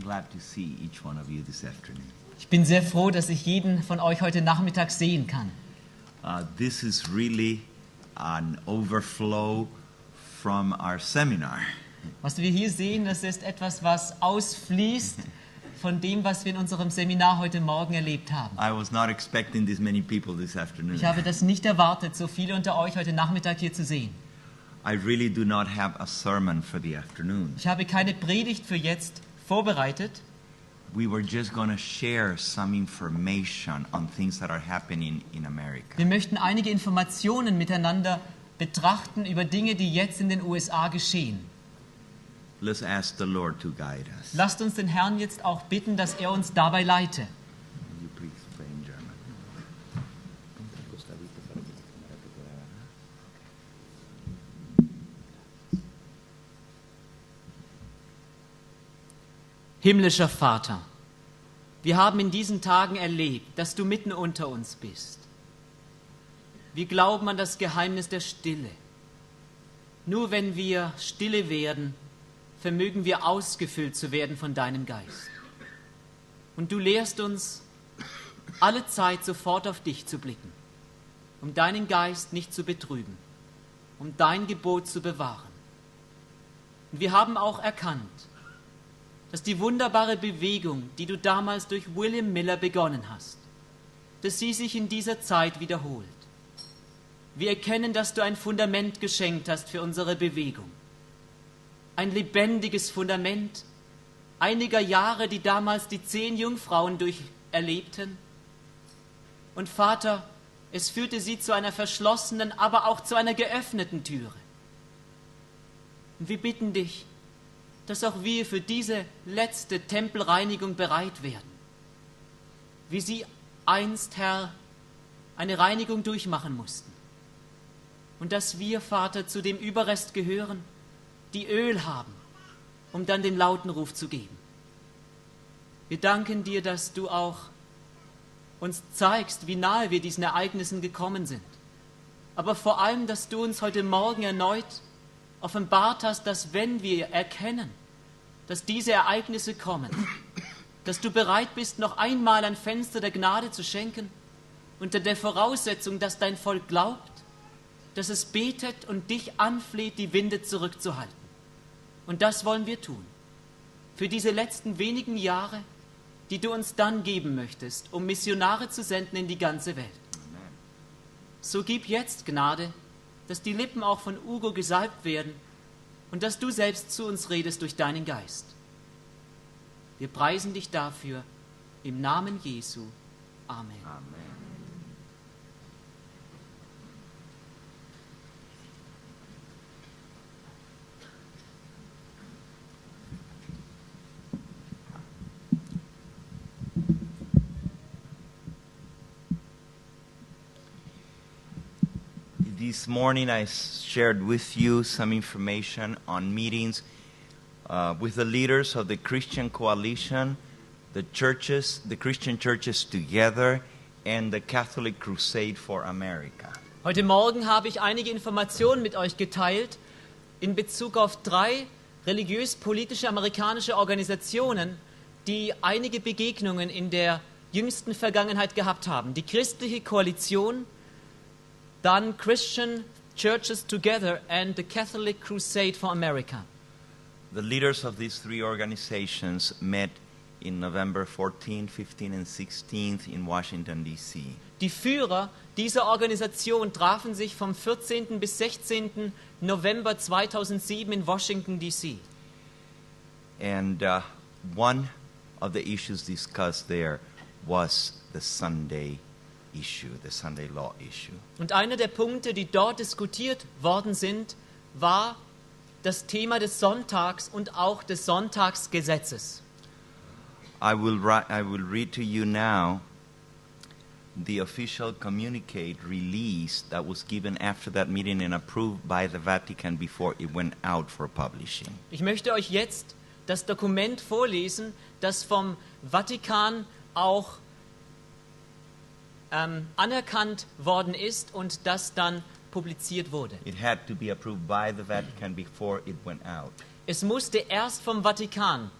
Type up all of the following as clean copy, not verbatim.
glad to see each one of you this afternoon. Ich bin sehr froh, dass ich jeden von euch heute Nachmittag sehen kann. This is really an overflow from our seminar. Was wir hier sehen, das ist etwas, was ausfließt von dem, was wir in unserem Seminar heute Morgen erlebt haben. I was not expecting this many people this afternoon. Ich habe das nicht erwartet, so viele unter euch heute Nachmittag hier zu sehen. I really do not have a sermon for the afternoon. Ich habe keine Predigt für jetzt vorbereitet. We were just going to share some information on things that are happening in America. Wir möchten einige Informationen miteinander betrachten über Dinge, die jetzt in den USA geschehen. Let's ask the Lord to guide us. Lasst uns den Herrn jetzt auch bitten, dass er uns dabei leite. Will you please pray in German? Himmlischer Vater, wir haben in diesen Tagen erlebt, dass du mitten unter uns bist. Wir glauben an das Geheimnis der Stille. Nur wenn wir stille werden, vermögen wir ausgefüllt zu werden von deinem Geist. Und du lehrst uns, alle Zeit sofort auf dich zu blicken, um deinen Geist nicht zu betrüben, um dein Gebot zu bewahren. Und wir haben auch erkannt, dass die wunderbare Bewegung, die du damals durch William Miller begonnen hast, dass sie sich in dieser Zeit wiederholt. Wir erkennen, dass du ein Fundament geschenkt hast für unsere Bewegung. Ein lebendiges Fundament einiger Jahre, die damals die 10 Jungfrauen erlebten. Und Vater, es führte sie zu einer verschlossenen, aber auch zu einer geöffneten Türe. Und wir bitten dich, dass auch wir für diese letzte Tempelreinigung bereit werden. Wie sie einst, Herr, eine Reinigung durchmachen mussten. Und dass wir, Vater, zu dem Überrest gehören, die Öl haben, um dann den lauten Ruf zu geben. Wir danken dir, dass du auch uns zeigst, wie nahe wir diesen Ereignissen gekommen sind. Aber vor allem, dass du uns heute Morgen erneut offenbart hast, dass wenn wir erkennen, dass diese Ereignisse kommen, dass du bereit bist, noch einmal ein Fenster der Gnade zu schenken, unter der Voraussetzung, dass dein Volk glaubt, dass es betet und dich anfleht, die Winde zurückzuhalten. Und das wollen wir tun. Für diese letzten wenigen Jahre, die du uns dann geben möchtest, um Missionare zu senden in die ganze Welt. So gib jetzt Gnade, dass die Lippen auch von Hugo gesalbt werden und dass du selbst zu uns redest durch deinen Geist. Wir preisen dich dafür im Namen Jesu. Amen. Amen. This morning I shared with you some information on meetings with the leaders of the Christian Coalition, the churches, the Christian churches together, and the Catholic Crusade for America. Heute Morgen habe ich einige Informationen mit euch geteilt in Bezug auf 3 religiös-politische amerikanische Organisationen, die einige Begegnungen in der jüngsten Vergangenheit gehabt haben. Die christliche Koalition, dann Christian Churches Together and the Catholic Crusade for America. The leaders of these 3 organizations met in November 14, 15 and 16 in Washington, D.C. Die Führer dieser Organisation trafen sich vom 14. bis 16. November 2007 in Washington, D.C. And one of the issues discussed there was the Sunday issue, the Sunday law issue. Und einer der Punkte, die dort diskutiert worden sind, war das Thema des Sonntags und auch des Sonntagsgesetzes. I will read to you now the official communique release that was given after that meeting and approved by the Vatican before it went out for publishing. Ich möchte euch jetzt das Dokument vorlesen, das vom Vatikan auch anerkannt worden ist und das dann publiziert wurde. It had to be approved by the Vatican before it went out. Es musste erst vom Vatikan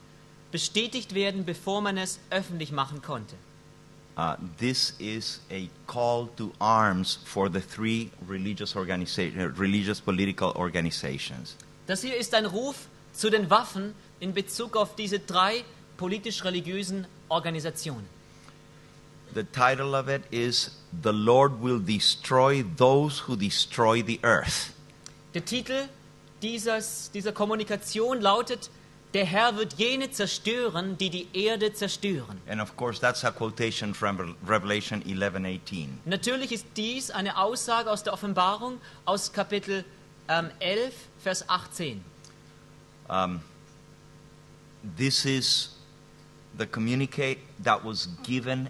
bestätigt werden, bevor man es öffentlich machen konnte. This is a call to arms for the three religious political organizations. Das hier ist ein Ruf zu den Waffen in Bezug auf diese 3 politisch-religiösen Organisationen. The title of it is "The Lord Will Destroy Those Who Destroy the Earth." Der Titel dieser Kommunikation lautet: Der Herr wird jene zerstören, die die Erde zerstören. And of course, that's a quotation from Revelation 11:18. Natürlich ist dies eine Aussage aus der Offenbarung aus Kapitel 11, Vers 18. This is the communique that was given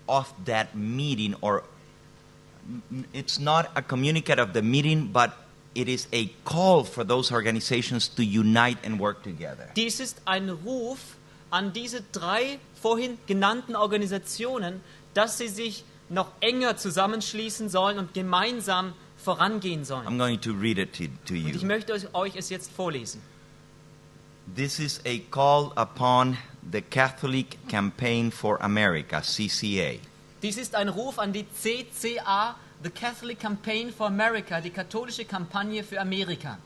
of that meeting, or it's not a communicate of the meeting, but it is a call for those organizations to unite and work together. Dies ist ein Ruf an diese 3 vorhin genannten Organisationen, dass sie sich noch enger zusammenschließen sollen und gemeinsam vorangehen sollen. I'm going to read it to Und ich you. möchte euch es jetzt vorlesen. This is a call upon the Catholic Campaign for America, CCA. Dies ist ein Ruf an die CCA, the Catholic Campaign for America, die katholische Kampagne für Amerika.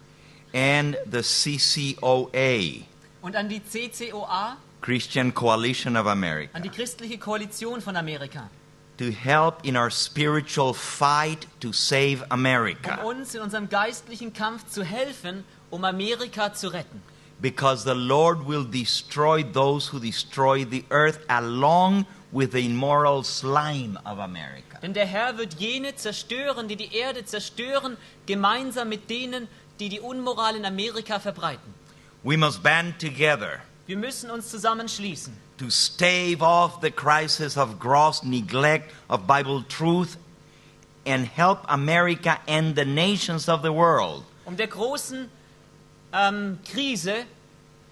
And the CCOA, Und an die CCOA, Christian Coalition of America, an die christliche Koalition von Amerika, to help in our spiritual fight to save um America. uns in unserem geistlichen Kampf zu helfen, um Amerika zu retten. Because the Lord will destroy those who destroy the earth along with the immoral slime of America. Denn der Herr wird jene zerstören, die die Erde zerstören, gemeinsam mit denen, die die Unmoral in Amerika verbreiten. We must band together Wir müssen uns zusammenschließen, to stave off the crisis of gross neglect of Bible truth and help America and the nations of the world um der großen Krise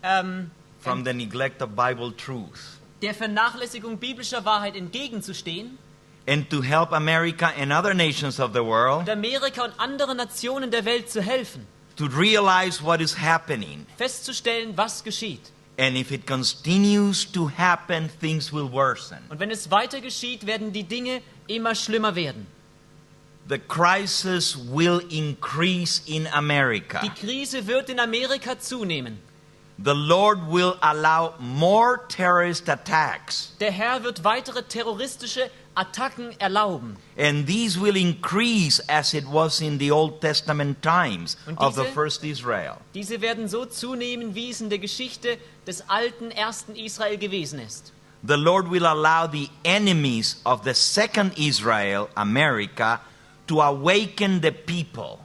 from the neglect of Bible truth, der Vernachlässigung biblischer Wahrheit entgegenzustehen and to help America and other nations of the world und Amerika und anderen Nationen der Welt zu helfen, to realize what is happening. festzustellen, was geschieht. And if it continues to happen, things will worsen. Und wenn es weiter geschieht, werden die Dinge immer schlimmer werden. The crisis will increase in Die America. Krise wird in Amerika zunehmen. The Lord will allow more terrorist attacks, Der Herr wird weitere terroristische Attacken erlauben. and these will increase as it was in the Old Testament times Und of the diese- first Israel. Diese werden so zunehmen, wie es in der Geschichte des alten ersten Israel gewesen ist. The Lord will allow the enemies of the second Israel, America, to awaken the people.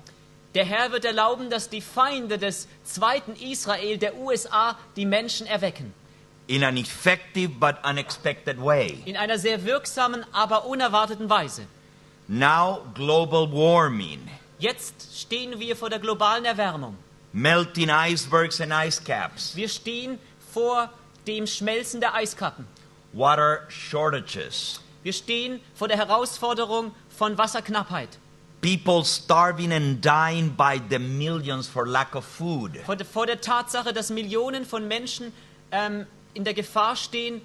Der Herr wird erlauben, dass die Feinde des zweiten Israel, der USA, die Menschen erwecken. In an effective but unexpected way. In einer sehr wirksamen, aber unerwarteten Weise. Now, global warming, Jetzt stehen wir vor der globalen Erwärmung. melting icebergs and ice caps, Wir stehen vor dem Schmelzen der Eiskappen. water shortages, Wir stehen vor der Herausforderung von Wasserknappheit. people starving and dying by the millions for lack of food. Vor der Tatsache, dass Millionen von Menschen in der Gefahr stehen,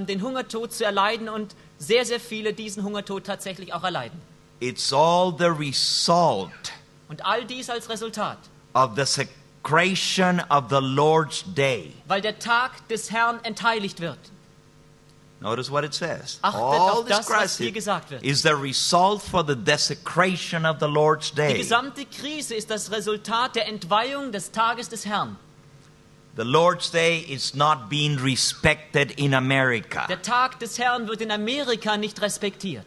den Hungertod zu erleiden und sehr, sehr viele diesen Hungertod tatsächlich auch erleiden. It's all the result Und all dies als Resultat, of the secretion of the Lord's day. weil der Tag des Herrn entheiligt wird. Notice what it says. Achtet All auf this das, was hier crisis gesagt wird. is the result for the desecration of the Lord's Die day. gesamte Krise ist das Resultat der Entweihung des Tages des Herrn. The Lord's day is not being respected in America. Der Tag des Herrn wird in Amerika nicht respektiert.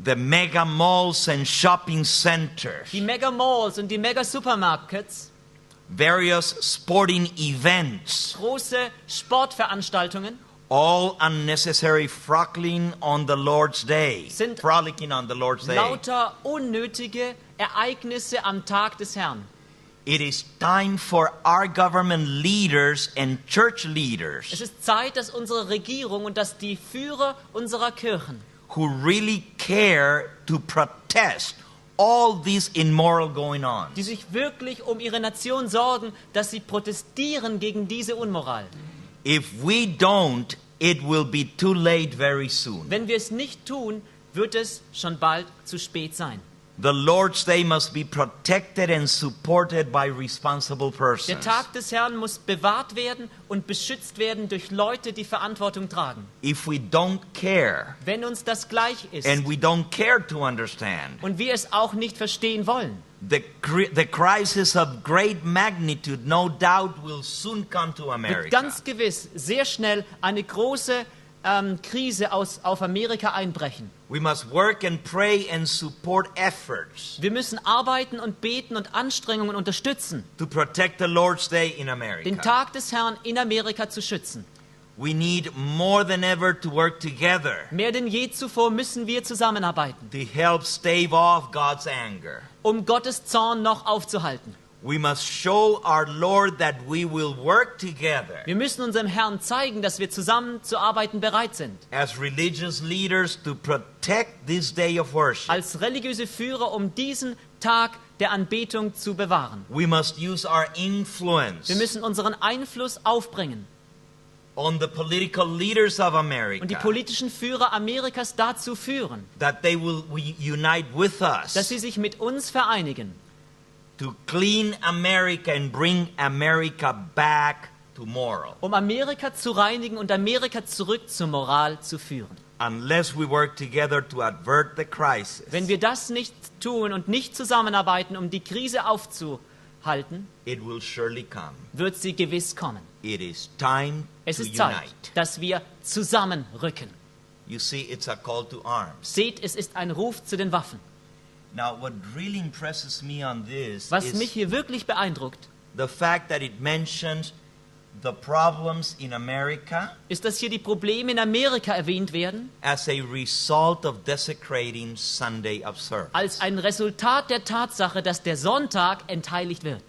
The mega malls and shopping centers, Die Mega-Malls und die Mega-Supermarkets, various sporting events, große Sportveranstaltungen, all unnecessary frolicking on the Lord's day. Sind Frolicking on the Lord's day. lauter unnötige Ereignisse am Tag des Herrn. It is time for our government leaders and church Es leaders ist Zeit, dass unsere Regierung und dass die Führer unserer Kirchen, who really care to protest all this immoral going on. die sich wirklich um ihre Nation sorgen, dass sie protestieren gegen diese Unmoral. If we don't, it will be too late very soon. Wenn wir es nicht tun, wird es schon bald zu spät sein. The Lord's Day must be protected and supported by responsible Der persons. Tag des Herrn muss bewahrt werden und beschützt werden durch Leute, die Verantwortung tragen. If we don't care, Wenn uns das gleich ist and we don't care to understand, und wir es auch nicht verstehen wollen, the crisis of great magnitude no doubt will soon come to wird America. ganz gewiss sehr schnell eine große Krise auf Amerika einbrechen. We must work and pray and support efforts Wir müssen arbeiten und beten und Anstrengungen unterstützen, to protect the Lord's Day in den America. Tag des Herrn in Amerika zu schützen. We need more than ever to work together Mehr denn je zuvor müssen wir zusammenarbeiten, to help stave off God's anger. um Gottes Zorn noch aufzuhalten. We must show our Lord that we will work together Wir müssen unserem Herrn zeigen, dass wir zusammen zu arbeiten bereit sind. as religious leaders to protect this day of worship. Als religiöse Führer, um diesen Tag der Anbetung zu bewahren. We must use our influence Wir müssen unseren Einfluss aufbringen on the political leaders of und die America, politischen Führer Amerikas dazu führen, that they will unite with dass us sie sich mit uns vereinigen, to clean America and bring America back to moral. um Amerika zu reinigen und Amerika zurück zur Moral zu führen. Unless we work together to avert the crisis, Wenn wir das nicht tun und nicht zusammenarbeiten, um die Krise aufzuhalten, it will surely come. wird sie gewiss kommen. It is time Es to ist Zeit, unite. dass wir zusammenrücken. You see, it's a call to arms. Seht, es ist ein Ruf zu den Waffen. Now, what really impresses me on this Was is mich hier wirklich beeindruckt, the fact that it mentions the problems in America ist, dass hier die Probleme in Amerika erwähnt werden, as a result of desecrating Sunday observance. als ein Resultat der Tatsache, dass der Sonntag entheiligt wird.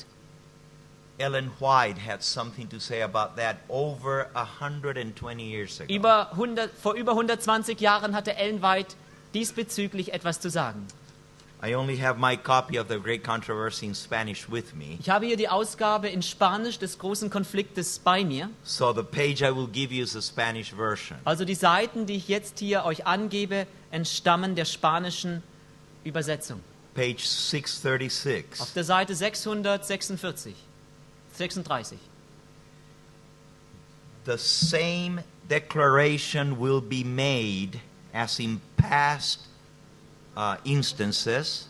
Ellen White had something to say about that over 120 years ago. Vor über 120 Jahren hatte Ellen White diesbezüglich etwas zu sagen. I only have my copy of the Great Controversy in Spanish with me, Ich habe hier die Ausgabe in Spanisch des großen Konfliktes bei mir. so the page I will give you is the Spanish version. Also die Seiten, die ich jetzt hier euch angebe, entstammen der spanischen Übersetzung. Page 636. Auf der Seite 636. The same declaration will be made as in past instances.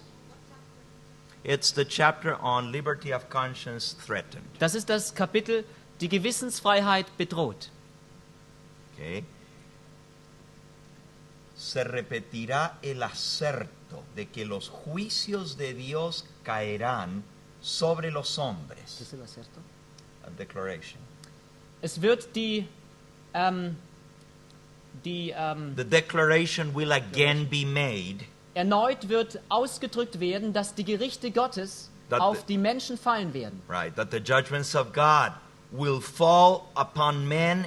It's the chapter on liberty of conscience threatened. Das ist das Kapitel, die Gewissensfreiheit bedroht. Okay. Se repetirá el acerto de que los juicios de Dios caerán sobre los hombres. A declaration. Es wird The declaration will again be made erneut wird ausgedrückt werden, dass die Gerichte Gottes That auf the- die Menschen fallen werden. right, that the judgments of God will fall upon men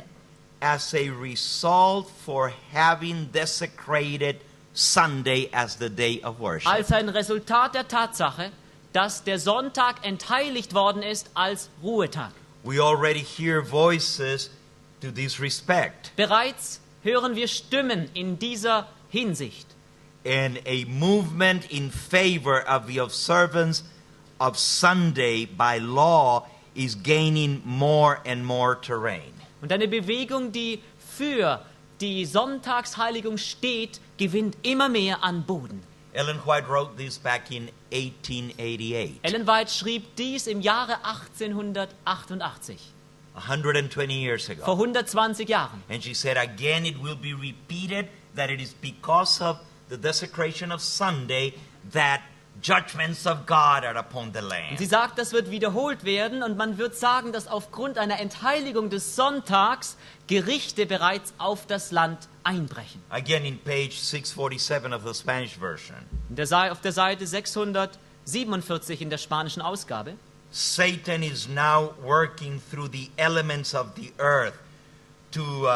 as a result for having desecrated Sunday as the day of worship. Als ein Resultat der Tatsache, dass der Sonntag entheiligt worden ist als Ruhetag. We already hear voices to this respect, Bereits hören wir Stimmen in dieser Hinsicht. and a movement in favor of the observance of Sunday by law is gaining more and more terrain. Und eine Bewegung, die für die Sonntagsheiligung steht, gewinnt immer mehr an Boden. Ellen White wrote this back in 1888, Ellen White schrieb dies im Jahre 1888, 120 years vor ago. 120 Jahren. And she said, again, it will be repeated that it is because of the desecration of Sunday that judgments of God are upon the Und land. sie sagt, das wird wiederholt werden und man wird sagen, dass aufgrund einer Entheiligung des Sonntags Gerichte bereits auf das Land einbrechen. Again, in page 647 of the Spanish version, Auf der Seite 647 in der spanischen Ausgabe. Satan is now working through the elements of the earth to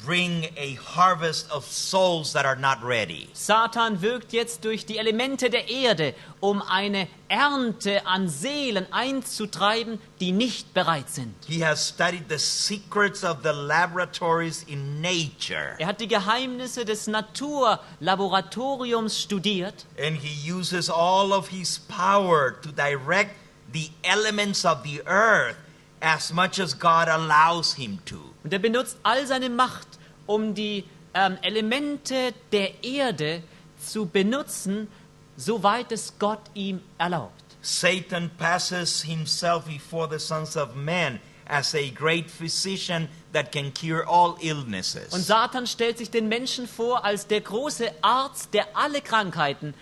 bring a harvest of souls that are not ready. Satan wirkt jetzt durch die Elemente der Erde, um eine Ernte an Seelen einzutreiben, die nicht bereit sind. He has studied the secrets of the laboratories in nature. Er hat die Geheimnisse des Naturlaboratoriums studiert And he uses all of his power to direct the elements of the earth as much as God allows him to. und er benutzt all seine Macht, um die Elemente der Erde zu benutzen, soweit es Gott ihm erlaubt. Satan passes himself before the sons of men as a great physician that can cure all illnesses. Und Satan stellt sich den Menschen vor als der große Arzt, der alle Krankheiten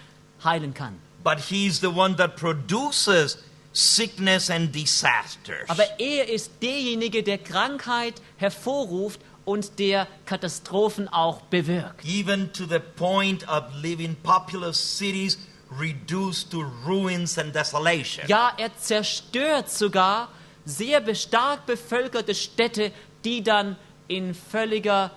heilen kann. But he's the one that produces sickness and disasters. Aber er ist derjenige, der Krankheit hervorruft und der Katastrophen auch bewirkt. Even to the point of leaving populous cities reduced to ruins and desolation. Ja, er zerstört sogar sehr stark bevölkerte Städte, die dann in völliger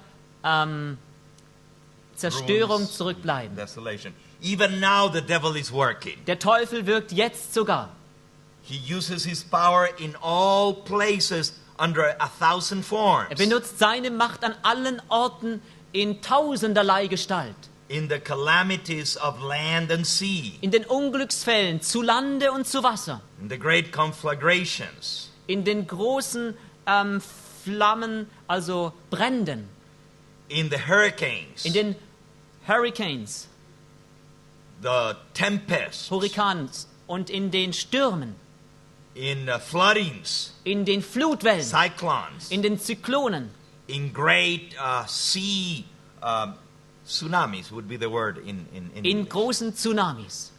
Zerstörung Ruins, zurückbleiben. Desolation. Even now the devil is working. Der Teufel wirkt jetzt sogar. He uses his power in all places under 1,000 forms. Er benutzt seine Macht an allen Orten in tausenderlei Gestalt. In the calamities of land and sea. In den Unglücksfällen zu Lande und zu Wasser. In the great conflagrations. In den großen Flammen, also Bränden. In the hurricanes. In den Hurricanes, The tempests. Hurrikans und in den Stürmen. In floodings. In den Flutwellen. Cyclones. In den Zyklonen. In great sea tsunamis would be the word in In English. großen Tsunamis.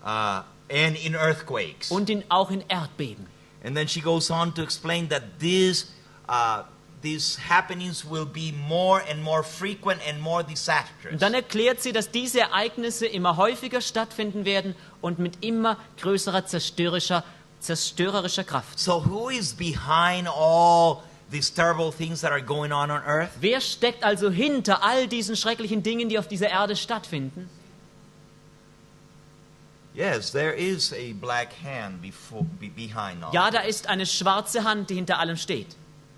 And in earthquakes. Und auch in Erdbeben. And then she goes on to explain that these happenings will be more and more frequent and more disastrous. Und dann erklärt sie, dass diese Ereignisse immer häufiger stattfinden werden und mit immer größerer zerstörerischer Kraft. So who is behind all these terrible things that are going on earth? Wer steckt also hinter all diesen schrecklichen Dingen, die auf dieser Erde stattfinden? Yes, there is a black hand behind all. Ja, da ist eine schwarze Hand, die hinter allem steht.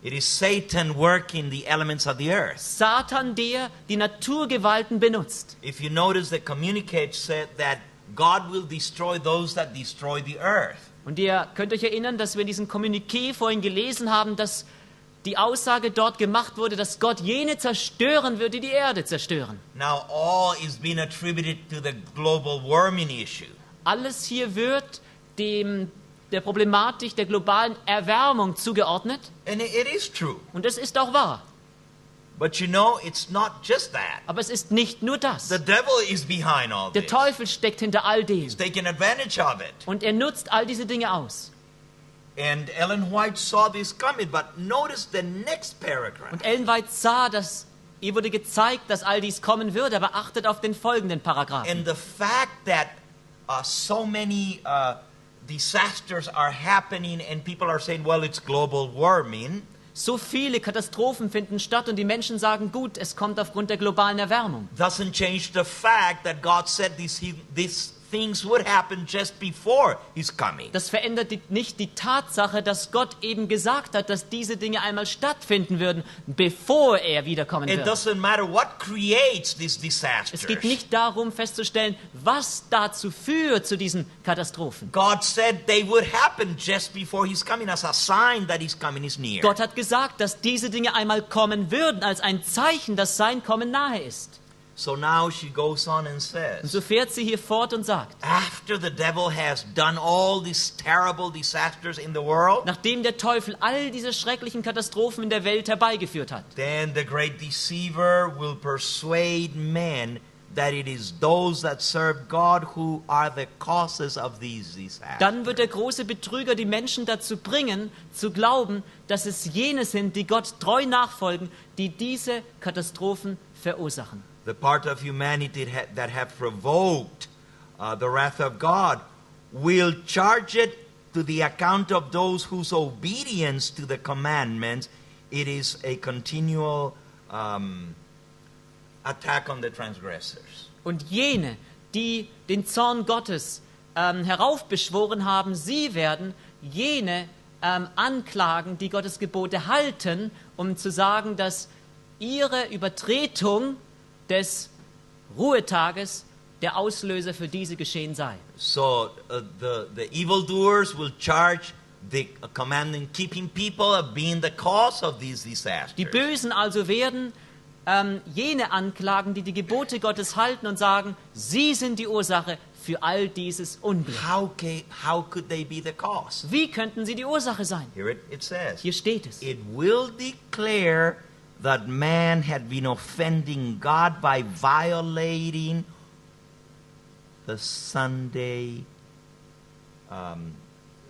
It is Satan working the elements of the earth. Satan, der die Naturgewalten benutzt. If you notice, the communique said that God will destroy those that destroy the earth. Und ihr könnt euch erinnern, dass wir in diesem Kommuniqué vorhin gelesen haben, dass die Aussage dort gemacht wurde, dass Gott jene zerstören würde, die die Erde zerstören. Now all is being attributed to the global warming issue. Alles hier wird der Problematik der globalen Erwärmung zugeordnet. And it is true. Und es ist auch wahr. But you know, it's not just that. Aber es ist nicht nur das. The devil is behind all Der this. Teufel steckt hinter all dem. He's taking advantage of it. Und er nutzt all diese Dinge aus. And Ellen White saw this coming, but notice the next paragraph. Und Ellen White sah, dass ihr wurde gezeigt, dass all dies kommen würde, aber achtet auf den folgenden Paragraphen. And the fact that so many disasters are happening and people are saying, well, it's global warming. So viele Katastrophen finden statt und die Menschen sagen, gut, es kommt aufgrund der globalen Erwärmung. Doesn't change the fact that God said these things would happen just before His coming. Das verändert nicht die Tatsache, dass Gott eben gesagt hat, dass diese Dinge einmal stattfinden würden, bevor er wiederkommen It wird. doesn't matter what creates these disasters. Es geht nicht darum festzustellen, was dazu führt zu diesen Katastrophen. God said they would happen just before His coming as a sign that His coming is near. Gott hat gesagt, dass diese Dinge einmal kommen würden, als ein Zeichen, dass sein Kommen nahe ist. So now she goes on and Und says, so fährt sie hier fort und sagt, after the devil has done all these terrible disasters in the world, nachdem der Teufel all diese schrecklichen Katastrophen in der Welt herbeigeführt hat, then the great deceiver will persuade men that it is those that serve God who are the causes of these disasters. dann wird der große Betrüger die Menschen dazu bringen, zu glauben, dass es jene sind, die Gott treu nachfolgen, die diese Katastrophen verursachen. The part of humanity that have provoked the wrath of God will charge it to the account of those whose obedience to the commandments it is a continual attack on the transgressors. Und jene, die den Zorn Gottes heraufbeschworen haben, sie werden jene anklagen, die Gottes Gebote halten, um zu sagen, dass ihre Übertretung des Ruhetages der Auslöser für diese Geschehen sei. So the evildoers will charge the commanding keeping people of being the cause of these disasters. Die Bösen also werden jene anklagen, die die Gebote Gottes halten und sagen, sie sind die Ursache für all dieses Unglück. How could they be the cause? Wie könnten sie die Ursache sein? Here it says, Hier steht es. it will declare that man had been offending God by violating the Sunday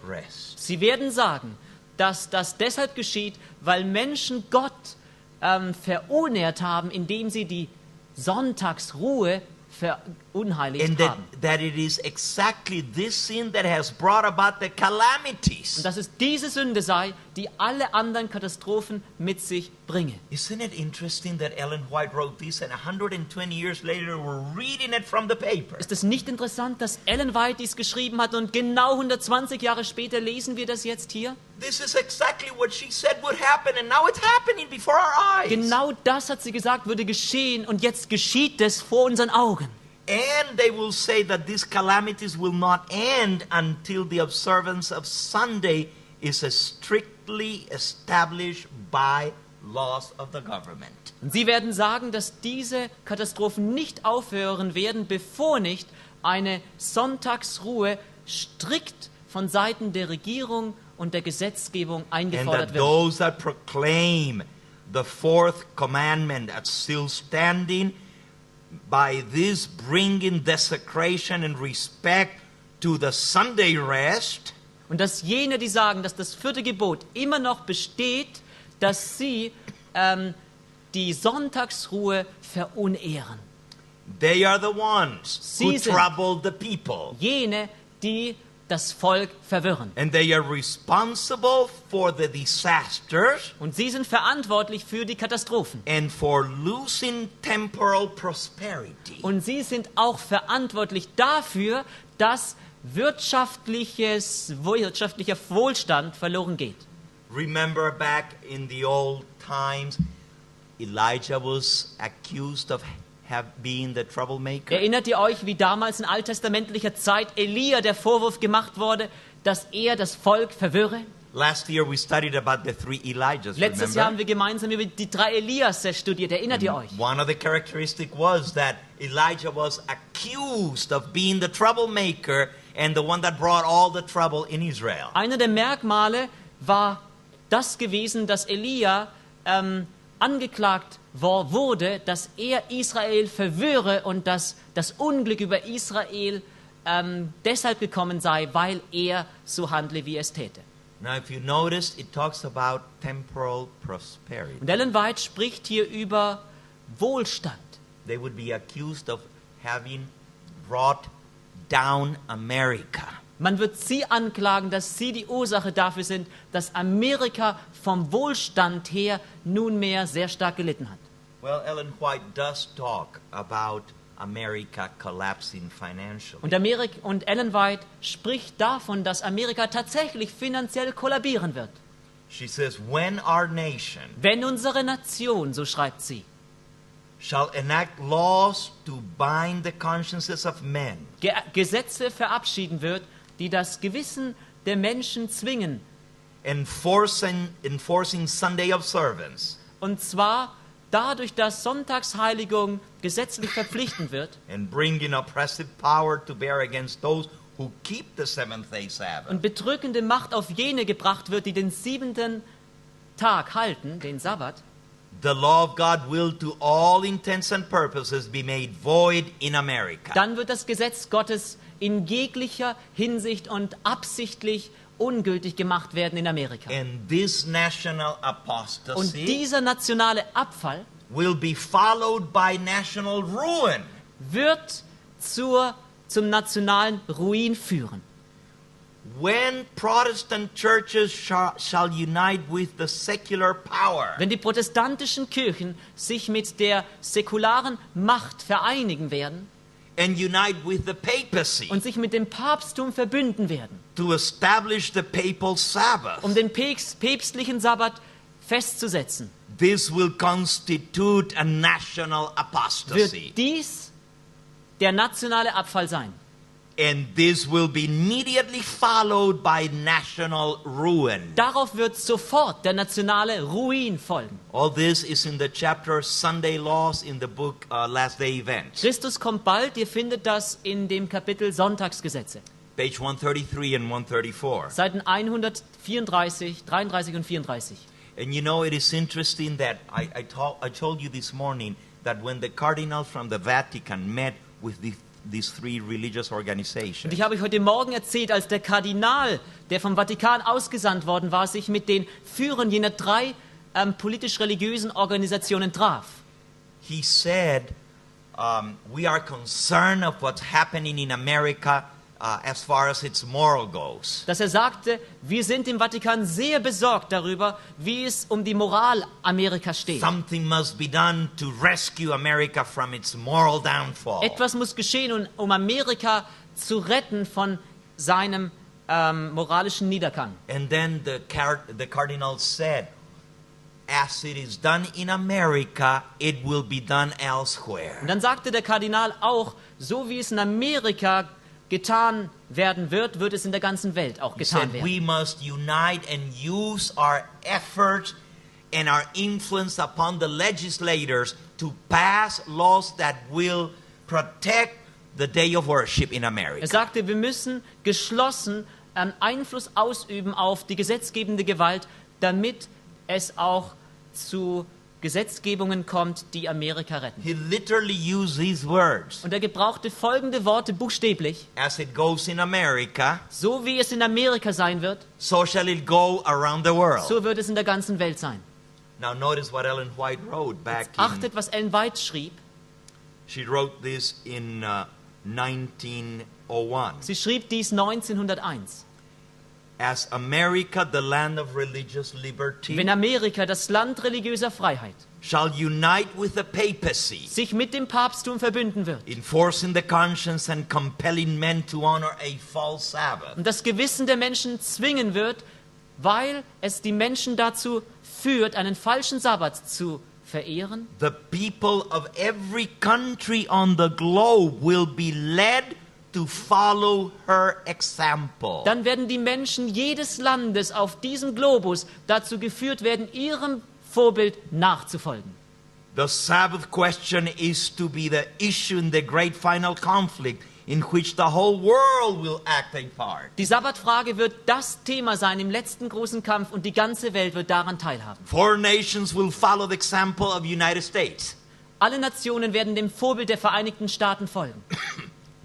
rest. Sie werden sagen, dass das deshalb geschieht, weil Menschen Gott verunehrt haben, indem sie die Sonntagsruhe verunheiligt And haben. that it is exactly this sin that has brought about the calamities. Und dass es diese Sünde sei, die alle anderen Katastrophen mit sich bringe. Isn't it interesting that Ellen White wrote this and 120 years later we're reading it from the paper? Ist es nicht interessant, dass Ellen White dies geschrieben hat und genau 120 Jahre später lesen wir das jetzt hier? This is exactly what she said would happen and now it's happening before our eyes. Genau das hat sie gesagt, würde geschehen und jetzt geschieht es vor unseren Augen. And they will say that these calamities will not end until the observance of Sunday is strictly established by laws of the government. Und sie werden sagen, dass diese Katastrophen nicht aufhören werden, bevor nicht eine Sonntagsruhe strikt von Seiten der Regierung und der Gesetzgebung And eingefordert that wird. those that proclaim the fourth commandment as still standing, by this bringing desecration and respect to the Sunday rest, Und dass jene, die sagen, dass das vierte Gebot immer noch besteht, dass sie die Sonntagsruhe verunehren. they are the ones who Sie sind- trouble the people. Jene, die das Volk verwirren. And they are responsible for the disasters Und sie sind verantwortlich für die Katastrophen. and for losing temporal prosperity. Und sie sind auch verantwortlich dafür, dass wirtschaftlicher Wohlstand verloren geht. Remember back in the old times, Elijah was accused of being the troublemaker. Erinnert ihr euch, wie damals in alttestamentlicher Zeit Elia der Vorwurf gemacht wurde, dass er das Volk verwirre? Last year we studied about the three Elijahs, Letztes Jahr haben remember? wir gemeinsam über die 3 Elias studiert. Erinnert ihr euch? One of the characteristics was that Elijah was accused of being the troublemaker and the one that brought all the trouble in Israel. Einer der Merkmale war das gewesen, dass Elia angeklagt wurde, dass er Israel verwirre und dass das Unglück über Israel deshalb gekommen sei, weil er so handle, wie er es täte. Now if you notice, it talks about temporal prosperity. Und Ellen White spricht hier über Wohlstand. They would be accused of having brought down America. Man wird sie anklagen, dass sie die Ursache dafür sind, dass Amerika vom Wohlstand her nunmehr sehr stark gelitten hat. Well, Ellen White does talk about America collapsing financially. Und Ellen White spricht davon, dass Amerika tatsächlich finanziell kollabieren wird. She says, when our nation Wenn unsere Nation, so schreibt sie, shall enact laws to bind the consciences of men, Gesetze verabschieden wird, die das Gewissen der Menschen zwingen, enforcing Sunday observance, und zwar dadurch, dass Sonntagsheiligung gesetzlich verpflichtend wird and bringing oppressive power to bear against those who keep the seventh-day Sabbath, und bedrückende Macht auf jene gebracht wird, die den 7. Tag halten, den Sabbat, the law of God will to all intents and purposes be made void in America. dann wird das Gesetz Gottes in jeglicher Hinsicht und absichtlich ungültig gemacht werden in Amerika. And this national Und apostasy dieser nationale Abfall will be followed by national ruin. wird zum nationalen Ruin führen. when Protestant churches shall unite with the secular power, Wenn die protestantischen Kirchen sich mit der säkularen Macht vereinigen werden and unite with the papacy und sich mit dem Papsttum verbünden werden, to establish the papal Sabbath, um den päpstlichen Sabbat festzusetzen, this will constitute a national apostasy. wird dies der nationale Abfall sein. And this will be immediately followed by national ruin. Darauf wird sofort der nationale Ruin folgen. All this is in the chapter Sunday Laws in the book Last Day Events, Christus kommt bald, ihr findet das in dem Kapitel Sonntagsgesetze. page 133 and 134. Seiten 134, 33 und 34. And you know, it is interesting that I told you this morning that when the cardinals from the Vatican met with these three religious Und organizations, ich habe euch heute Morgen erzählt, als der Kardinal, der vom Vatikan ausgesandt worden war, sich mit den Führern jener drei politisch-religiösen Organisationen traf. he said, we are concerned of what's happening in America as far as its moral goes. Dass er sagte, wir sind im Vatikan sehr besorgt darüber, wie es um die Moral Amerikas steht. Something must be done to rescue America from its moral downfall. Etwas muss geschehen, um Amerika zu retten von seinem moralischen Niedergang. And then the cardinal said, as it is done in America, it will be done elsewhere. Und dann sagte der Kardinal auch, so wie es in Amerika getan werden wird, wird es in der ganzen Welt auch He getan said, werden. we must unite and use our efforts and our influence upon the legislators to pass laws that will protect the day of worship in America. Er sagte, wir müssen geschlossen einen Einfluss ausüben auf die gesetzgebende Gewalt, damit es auch zu Gesetzgebungen kommt, die Amerika retten. He literally used these words. Und er gebrauchte folgende Worte buchstäblich. As it goes in America, So wie es in Amerika sein wird, so shall it go around the world. so wird es in der ganzen Welt sein. Now notice what Ellen White wrote back in, Achtet, was Ellen White schrieb. she wrote this in 1901. Sie schrieb dies 1901. As America, the land of religious liberty, Wenn Amerika, das Land religiöser Freiheit, shall unite with the papacy, sich mit dem Papsttum verbünden wird enforcing the conscience and compelling men to honor a false Sabbath, und das Gewissen der Menschen zwingen wird, weil es die Menschen dazu führt, einen falschen Sabbat zu verehren, the people of every country on the globe will be led to follow her example. dann werden die Menschen jedes Landes auf diesem Globus dazu geführt werden, ihrem Vorbild nachzufolgen. The Sabbath question is to be the issue in the great final conflict in which the whole world will act a part. Die Sabbatfrage wird das Thema sein im letzten großen Kampf und die ganze Welt wird daran teilhaben. 4 nations will follow the example of United States, Alle Nationen werden dem Vorbild der Vereinigten Staaten folgen.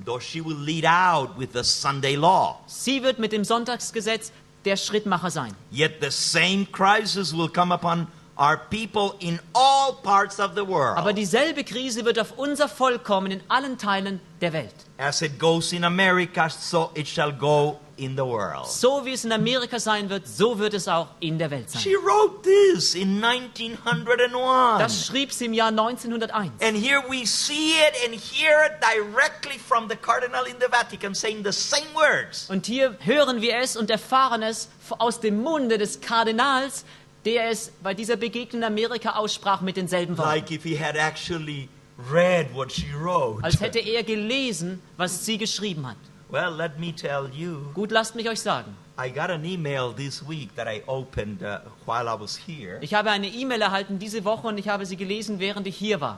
though she will lead out with the Sunday law. Sie wird mit dem Sonntagsgesetz der Schrittmacher sein. Yet the same crisis will come upon our people in all parts of the world. Aber dieselbe Krise wird auf unser Volk kommen in allen Teilen der Welt. As it goes in America, so it shall go in the world. So wie es in Amerika sein wird, so wird es auch in der Welt sein. She wrote this in 1901. Das schrieb sie im Jahr 1901. And here we see it and hear it directly from the cardinal in the Vatican saying the same words. Und hier hören wir es und erfahren es aus dem Munde des Kardinals, der es bei dieser Begegnung in Amerika aussprach mit denselben Worten. Like if he had actually read what she wrote. Als hätte er gelesen, was sie geschrieben hat. Well, let me tell you, Gut, lasst mich euch sagen. I got an email this week that I opened while I was here. Ich habe eine E-Mail erhalten diese Woche und ich habe sie gelesen, während ich hier war.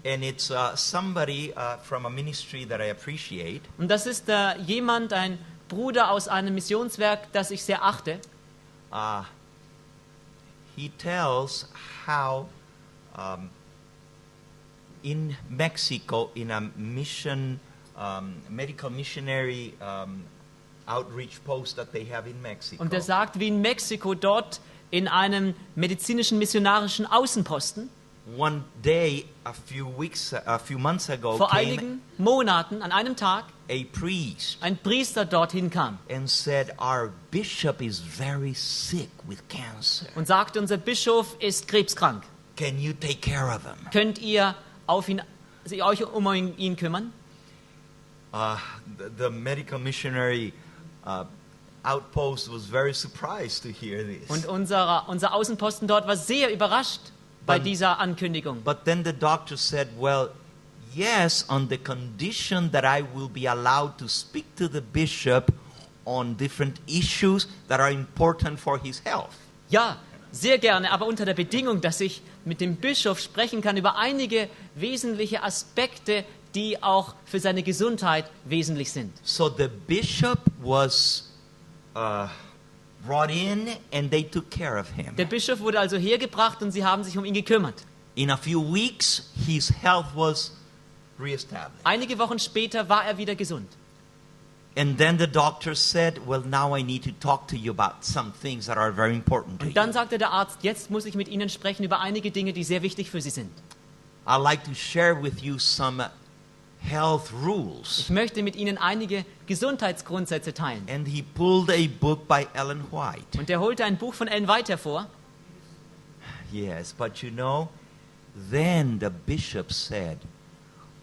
And it's somebody from a ministry that I appreciate. Und das ist jemand, ein Bruder aus einem Missionswerk, das ich sehr achte. He tells how in Mexico, in a mission, medical missionary outreach post that they have in Mexico, Und er sagt, wie in Mexiko dort in einem medizinischen missionarischen Außenposten, one day, a few months ago, Vor came einigen Monaten, an einem Tag, a priest ein Priester dorthin kam and said, "Our bishop is very sick with cancer. und sagte, unser Bischof ist krebskrank. Can you take care of him?" Könnt ihr euch um ihn kümmern? The medical missionary outpost was very surprised to hear this. Und unser Außenposten dort war sehr überrascht bei dieser Ankündigung. But then the doctor said, "Well, yes, on the condition that I will be allowed to speak to the bishop on different issues that are important for his health." Ja, sehr gerne, aber unter der Bedingung, dass ich mit dem Bischof sprechen kann über einige wesentliche Aspekte, die auch für seine Gesundheit wesentlich sind. So the bishop was brought in and they took care of him. Der Bischof wurde also hergebracht und sie haben sich um ihn gekümmert. In a few weeks, his health was reestablished. Einige Wochen später war er wieder gesund. And then the doctor said, "Well, now I need to talk to you about some things that are very important to Und dann you. sagte der Arzt, jetzt muss ich mit Ihnen sprechen über einige Dinge, die sehr wichtig für Sie sind. I'd like to share with you some health rules." Ich möchte mit Ihnen einige Gesundheitsgrundsätze teilen. And he pulled a book by Ellen White. Und er holte ein Buch von Ellen White hervor. Yes, but you know, then the bishop said,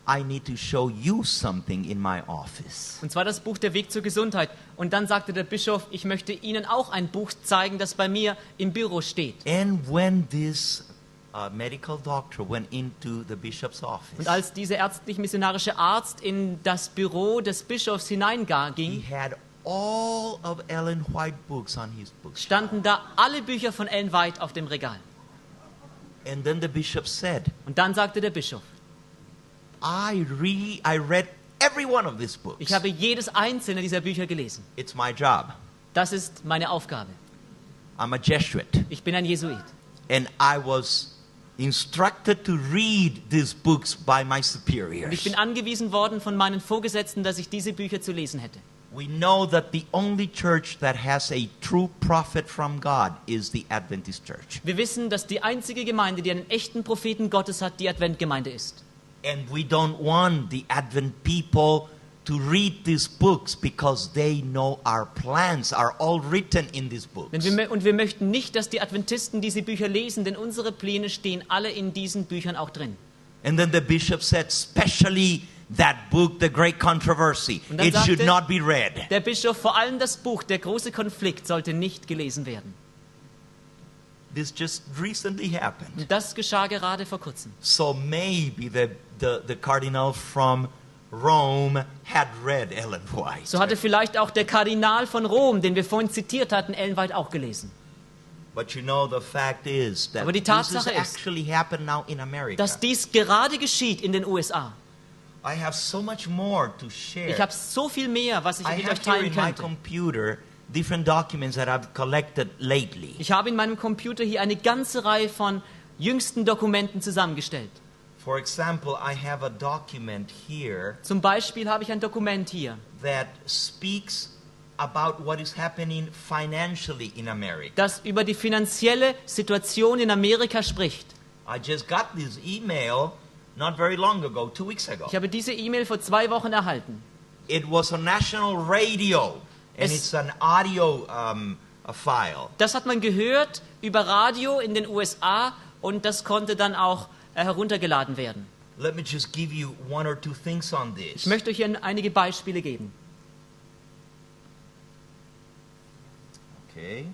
"I need to show you something in my office." Und zwar das Buch Der Weg zur Gesundheit. Und dann sagte der Bischof, ich möchte Ihnen auch ein Buch zeigen, das bei mir im Büro steht. And when this medical doctor went into the bishop's office, Und als dieser ärztlich-missionarische Arzt in das Büro des Bischofs he hineinging, had all of Ellen White books on his bookshelf. standen da alle Bücher von Ellen White auf dem Regal. And then the bishop said, Und dann sagte der Bischof, I read every one of these books. ich habe jedes einzelne dieser Bücher gelesen. It's my job. Das ist meine Aufgabe. I'm a Jesuit. Ich bin ein Jesuit. And I was instructed to read these books by my Und ich superiors. bin angewiesen worden von meinen Vorgesetzten, dass ich diese Bücher zu lesen hätte. We know that the only church that has a true prophet from God is the Adventist church. Wir wissen, dass die einzige Gemeinde, die einen echten Propheten Gottes hat, die Adventgemeinde ist. And we don't want the Advent people to read these books because they know our plans are all written in these books. Und wir möchten nicht, dass die Adventisten diese Bücher lesen, denn unsere Pläne stehen alle in diesen Büchern auch drin. And then the bishop said, especially that book, The Great Controversy, Und dann it should sagte not be read. der Bischof, vor allem das Buch, Der große Konflikt, sollte nicht gelesen werden. This just recently happened. Und das geschah gerade vor kurzem. So maybe the cardinal from Rome had read Ellen White. So hatte vielleicht auch der Kardinal von Rom, den wir vorhin zitiert hatten, Ellen White auch gelesen. But you know, the fact is that Aber die this is Tatsache ist, actually happened now in America. dass dies gerade geschieht in den USA. I have so much more to share. Ich habe so viel mehr, was ich I mit have euch here teilen in my könnte. computer different documents that I've collected lately. Ich habe in meinem Computer hier eine ganze Reihe von jüngsten Dokumenten zusammengestellt. For example, I have a document here Zum Beispiel habe ich ein Dokument hier, that speaks about what is happening financially in America. das über die finanzielle Situation in Amerika spricht. I just got this email not very long ago, 2 weeks ago. Ich habe diese E-Mail vor 2 Wochen erhalten. It was on national radio, and Es- it's an audio a file. Das hat man gehört über Radio in den USA und das konnte dann auch heruntergeladen werden. Let me just give you one or two things on Ich this. möchte euch hier einige Beispiele geben. Okay.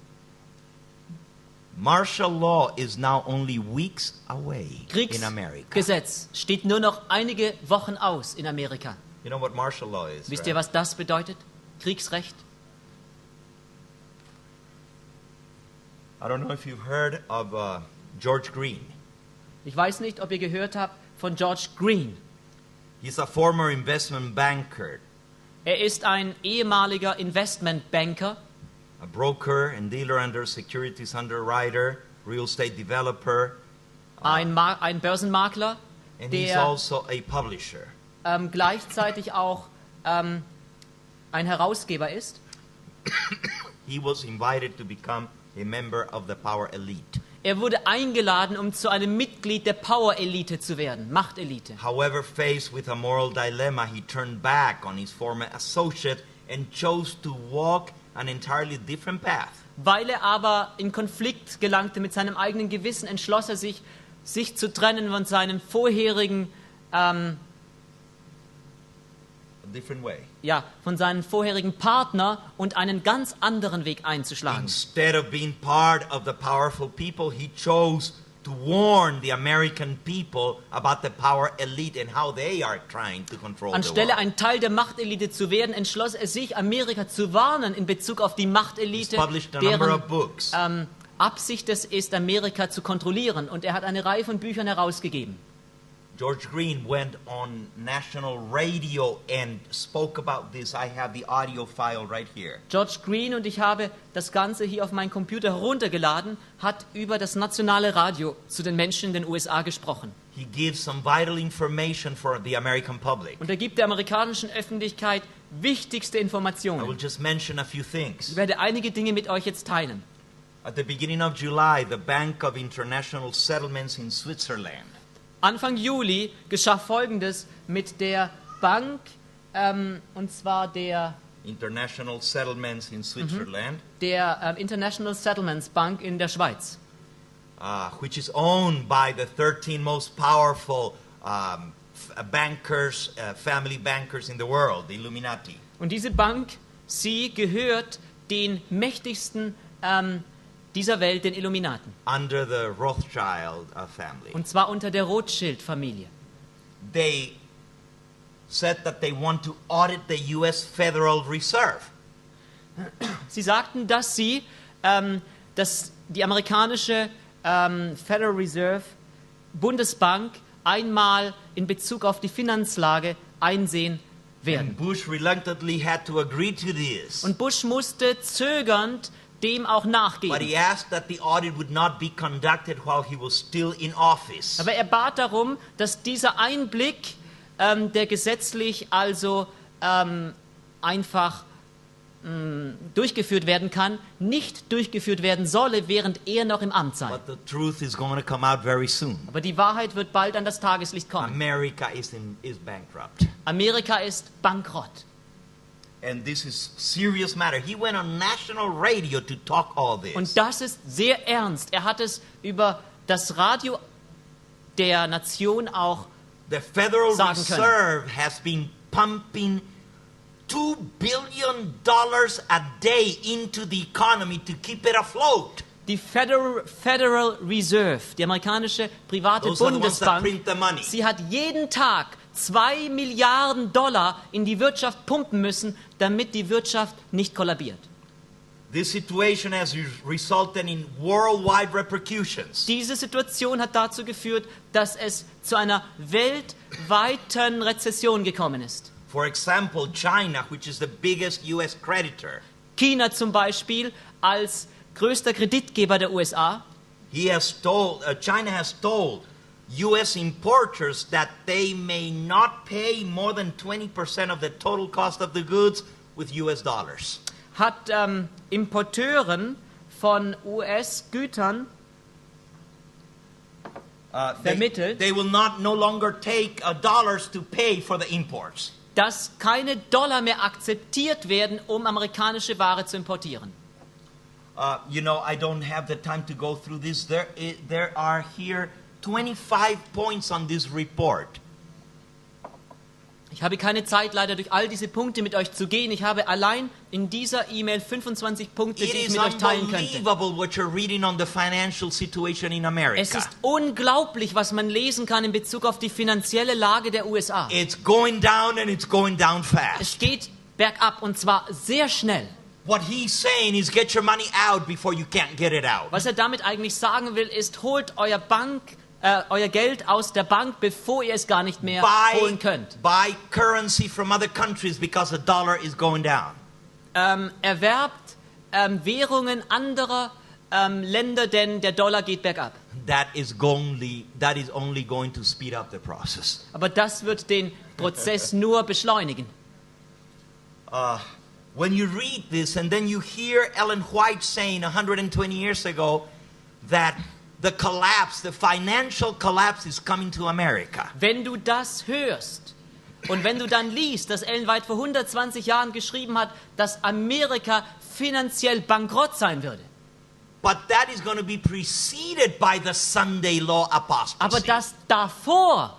Martial law is now only weeks away in America. Kriegsgesetz steht nur noch einige Wochen aus in Amerika. You know what martial law is, Wisst right? ihr, was das bedeutet? Kriegsrecht? I don't know if you've heard of George Green. Ich weiß nicht, ob ihr gehört habt von George Green. He's a former investment banker, Er ist ein ehemaliger Investmentbanker, a broker and dealer under securities underwriter, real estate developer, ein Börsenmakler, and he's der also a publisher. gleichzeitig auch ein Herausgeber ist. He was invited to become a member of the power elite Er wurde eingeladen, um zu einem Mitglied der Power-Elite zu werden, Machtelite. However, faced with a moral dilemma, he turned back on his former associate and chose to walk an entirely different path. Weil er aber in Konflikt gelangte mit seinem eigenen Gewissen, entschloss er sich, sich zu trennen von seinem vorherigen Different way. ja, von seinem vorherigen Partner und einen ganz anderen Weg einzuschlagen. Instead of being part of the powerful people, he chose to warn the American people about the power elite and how they are trying to control the Anstelle world. ein Teil der Machtelite zu werden, entschloss er sich, Amerika zu warnen in Bezug auf die Machtelite, He's published a number deren of books. Absicht es ist, Amerika zu kontrollieren. Und er hat eine Reihe von Büchern herausgegeben. George Green went on national radio and spoke about this. I have the audio file right here. George Green, und ich habe das Ganze hier auf meinen Computer heruntergeladen, hat über das nationale Radio zu den Menschen in den USA gesprochen. He gives some vital information for the American public. Und er gibt der amerikanischen Öffentlichkeit wichtigste I will Informationen. just mention a few things. Ich werde einige Dinge mit euch jetzt teilen. At the beginning of July, the Bank of International Settlements in Switzerland Anfang Juli geschah Folgendes mit der Bank, und zwar der International Settlements in Switzerland, International Settlements Bank in der Schweiz, which is owned by the 13 most powerful bankers, family bankers in the world, the Illuminati. Und diese Bank, sie gehört den mächtigsten dieser Welt, den Illuminaten. Under the Rothschild family. Und zwar unter der Rothschild-Familie. They said that they want to audit the US Federal Reserve. Sie sagten, dass sie dass die amerikanische Federal Reserve Bundesbank einmal in Bezug auf die Finanzlage einsehen werden. And Bush reluctantly had to agree to this. Und Bush musste zögernd dem auch But nachgeben. he asked that the audit would not be conducted while he was still in office. Aber er bat darum, dass dieser Einblick, der gesetzlich also einfach durchgeführt werden kann, nicht durchgeführt werden solle, während er noch im Amt sei. But the truth is going to come out very soon. Aber die Wahrheit wird bald an das Tageslicht kommen. America is bankrupt. Amerika ist bankrott. And this is serious matter. He went on national radio to talk all this. Und das ist sehr ernst. Er hat es über das Radio der Nation auch The Federal sagen können. Reserve has been pumping $2 billion a day into the economy to keep it afloat. die Federal Reserve, die amerikanische private Those are the ones that Bundesbank, print the money. sie hat jeden Tag $2 Milliarden in die Wirtschaft pumpen müssen, damit die Wirtschaft nicht kollabiert. This situation has resulted in worldwide repercussions. Diese Situation hat dazu geführt, dass es zu einer weltweiten Rezession gekommen ist. For example, China, which is the biggest US creditor, China zum Beispiel als größter Kreditgeber der USA, China has told US importers that they may not pay more than 20% of the total cost of the goods with US dollars. hat Importeuren von US-Gütern vermittelt, They will no longer take dollars to pay for the imports. dass keine Dollar mehr akzeptiert werden, um amerikanische Ware zu importieren. I don't have the time to go through this. There are here 25 points on this report. Ich habe keine Zeit, leider durch all diese Punkte mit euch zu gehen. Ich habe allein in dieser E-Mail 25 Punkte, It die ich is mit euch teilen könnte. unbelievable what you're reading on the financial situation in America. Es ist unglaublich, was man lesen kann in Bezug auf die finanzielle Lage der USA. It's going down and it's going down fast. Es geht bergab und zwar sehr schnell. What he's saying is get your money out before you can't get it out. Was er damit eigentlich sagen will, ist, holt euer Geld aus der Bank, bevor ihr es gar nicht mehr holen könnt. Buy currency from other countries because the dollar is going down. Erwerbt Währungen anderer Länder, denn der Dollar geht bergab. That is only going to speed up the process. Aber das wird den Prozess nur beschleunigen. When you read this and then you hear Ellen White saying 120 years ago that the collapse, the financial collapse is coming to America. Wenn du das hörst und wenn du dann liest, dass Ellen White vor 120 Jahren geschrieben hat, dass Amerika finanziell bankrott sein würde. But that is going to be preceded by the Sunday law apostasy. Aber dass davor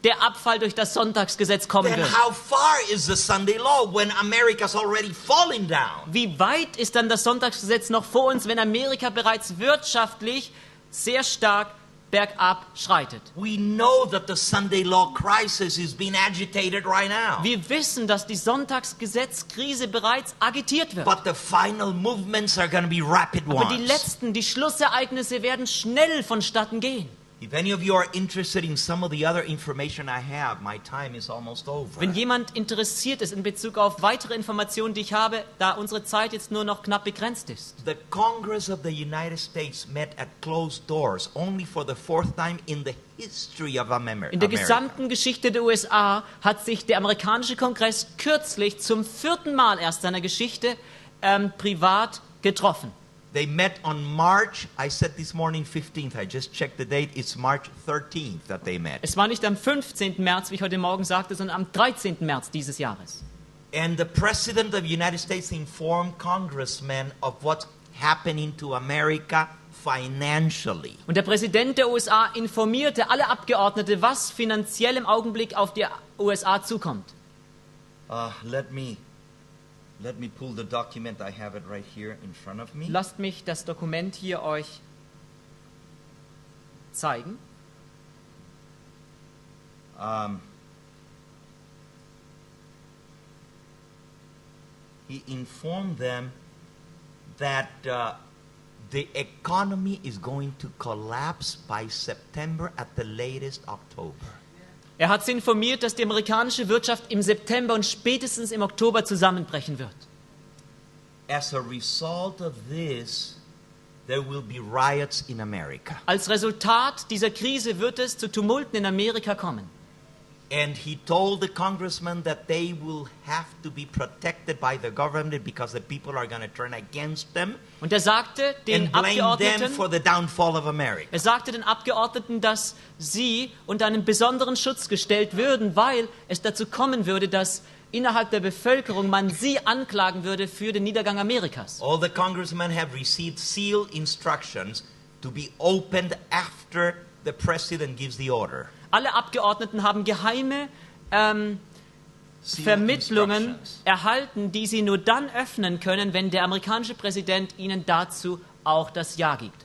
der Abfall durch das Sonntagsgesetz kommen Then wird. how far is the Sunday law when America's already falling down? Wie weit ist dann das Sonntagsgesetz noch vor uns, wenn Amerika bereits wirtschaftlich sehr stark bergab schreitet? We know that the Sunday law crisis is being agitated right now. Wir wissen, dass die Sonntagsgesetzkrise bereits agitiert wird. But the final movements are going to be rapid Aber die ones. letzten, die Schlussereignisse werden schnell vonstatten gehen. If any of you are interested in some of the other information I have, my time is almost over. Wenn jemand interessiert ist in Bezug auf weitere Informationen, die ich habe, da unsere Zeit jetzt nur noch knapp begrenzt ist. The Congress of the United States met at closed doors only for the fourth time in the history of In der America. gesamten Geschichte der USA hat sich der amerikanische Kongress kürzlich zum 4. Mal erst seiner Geschichte privat getroffen. They met on March, I said this morning 15th, I just checked the date, it's March 13th that they met. Es war nicht am 15. März, wie ich heute Morgen sagte, sondern am 13. März dieses Jahres. And the President of the United States informed congressmen of what's happening to America financially. Und der Präsident der USA informierte alle Abgeordnete, was finanziell im Augenblick auf die USA zukommt. Let me pull the document. I have it right here in front of me. Lasst mich das Dokument hier euch zeigen. He informed them that the economy is going to collapse by September, at the latest October. Er hat sie informiert, dass die amerikanische Wirtschaft im September und spätestens im Oktober zusammenbrechen wird. As a result of this, there will be riots in America. Als Resultat dieser Krise wird es zu Tumulten in Amerika kommen. And he told the congressmen that they will have to be protected by the government because the people are going to turn against them Und er sagte den and blame them Abgeordneten, for the downfall of America. er sagte den Abgeordneten, dass sie unter einen besonderen Schutz gestellt würden, weil es dazu kommen würde, dass innerhalb der Bevölkerung man sie anklagen würde für den Niedergang Amerikas. All the congressmen have received sealed instructions to be opened after the president gives the order. Alle Abgeordneten haben geheime Sealed Vermittlungen instructions. erhalten, die sie nur dann öffnen können, wenn der amerikanische Präsident ihnen dazu auch das Ja gibt.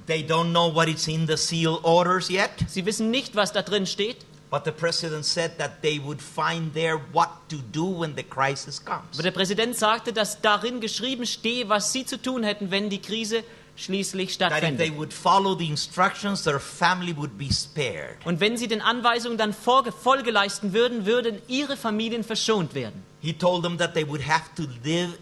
They don't know what is in the sealed orders yet, Sie wissen nicht, was da drin steht, but the president said that they would find there what to do when the crisis comes. aber der Präsident sagte, dass darin geschrieben stehe, was sie zu tun hätten, wenn die Krise schließlich That if they stattfindet. would follow the instructions, their family would be spared. Und wenn sie den Anweisungen dann Folge leisten würden, würden ihre Familien verschont werden. He told them that they would have to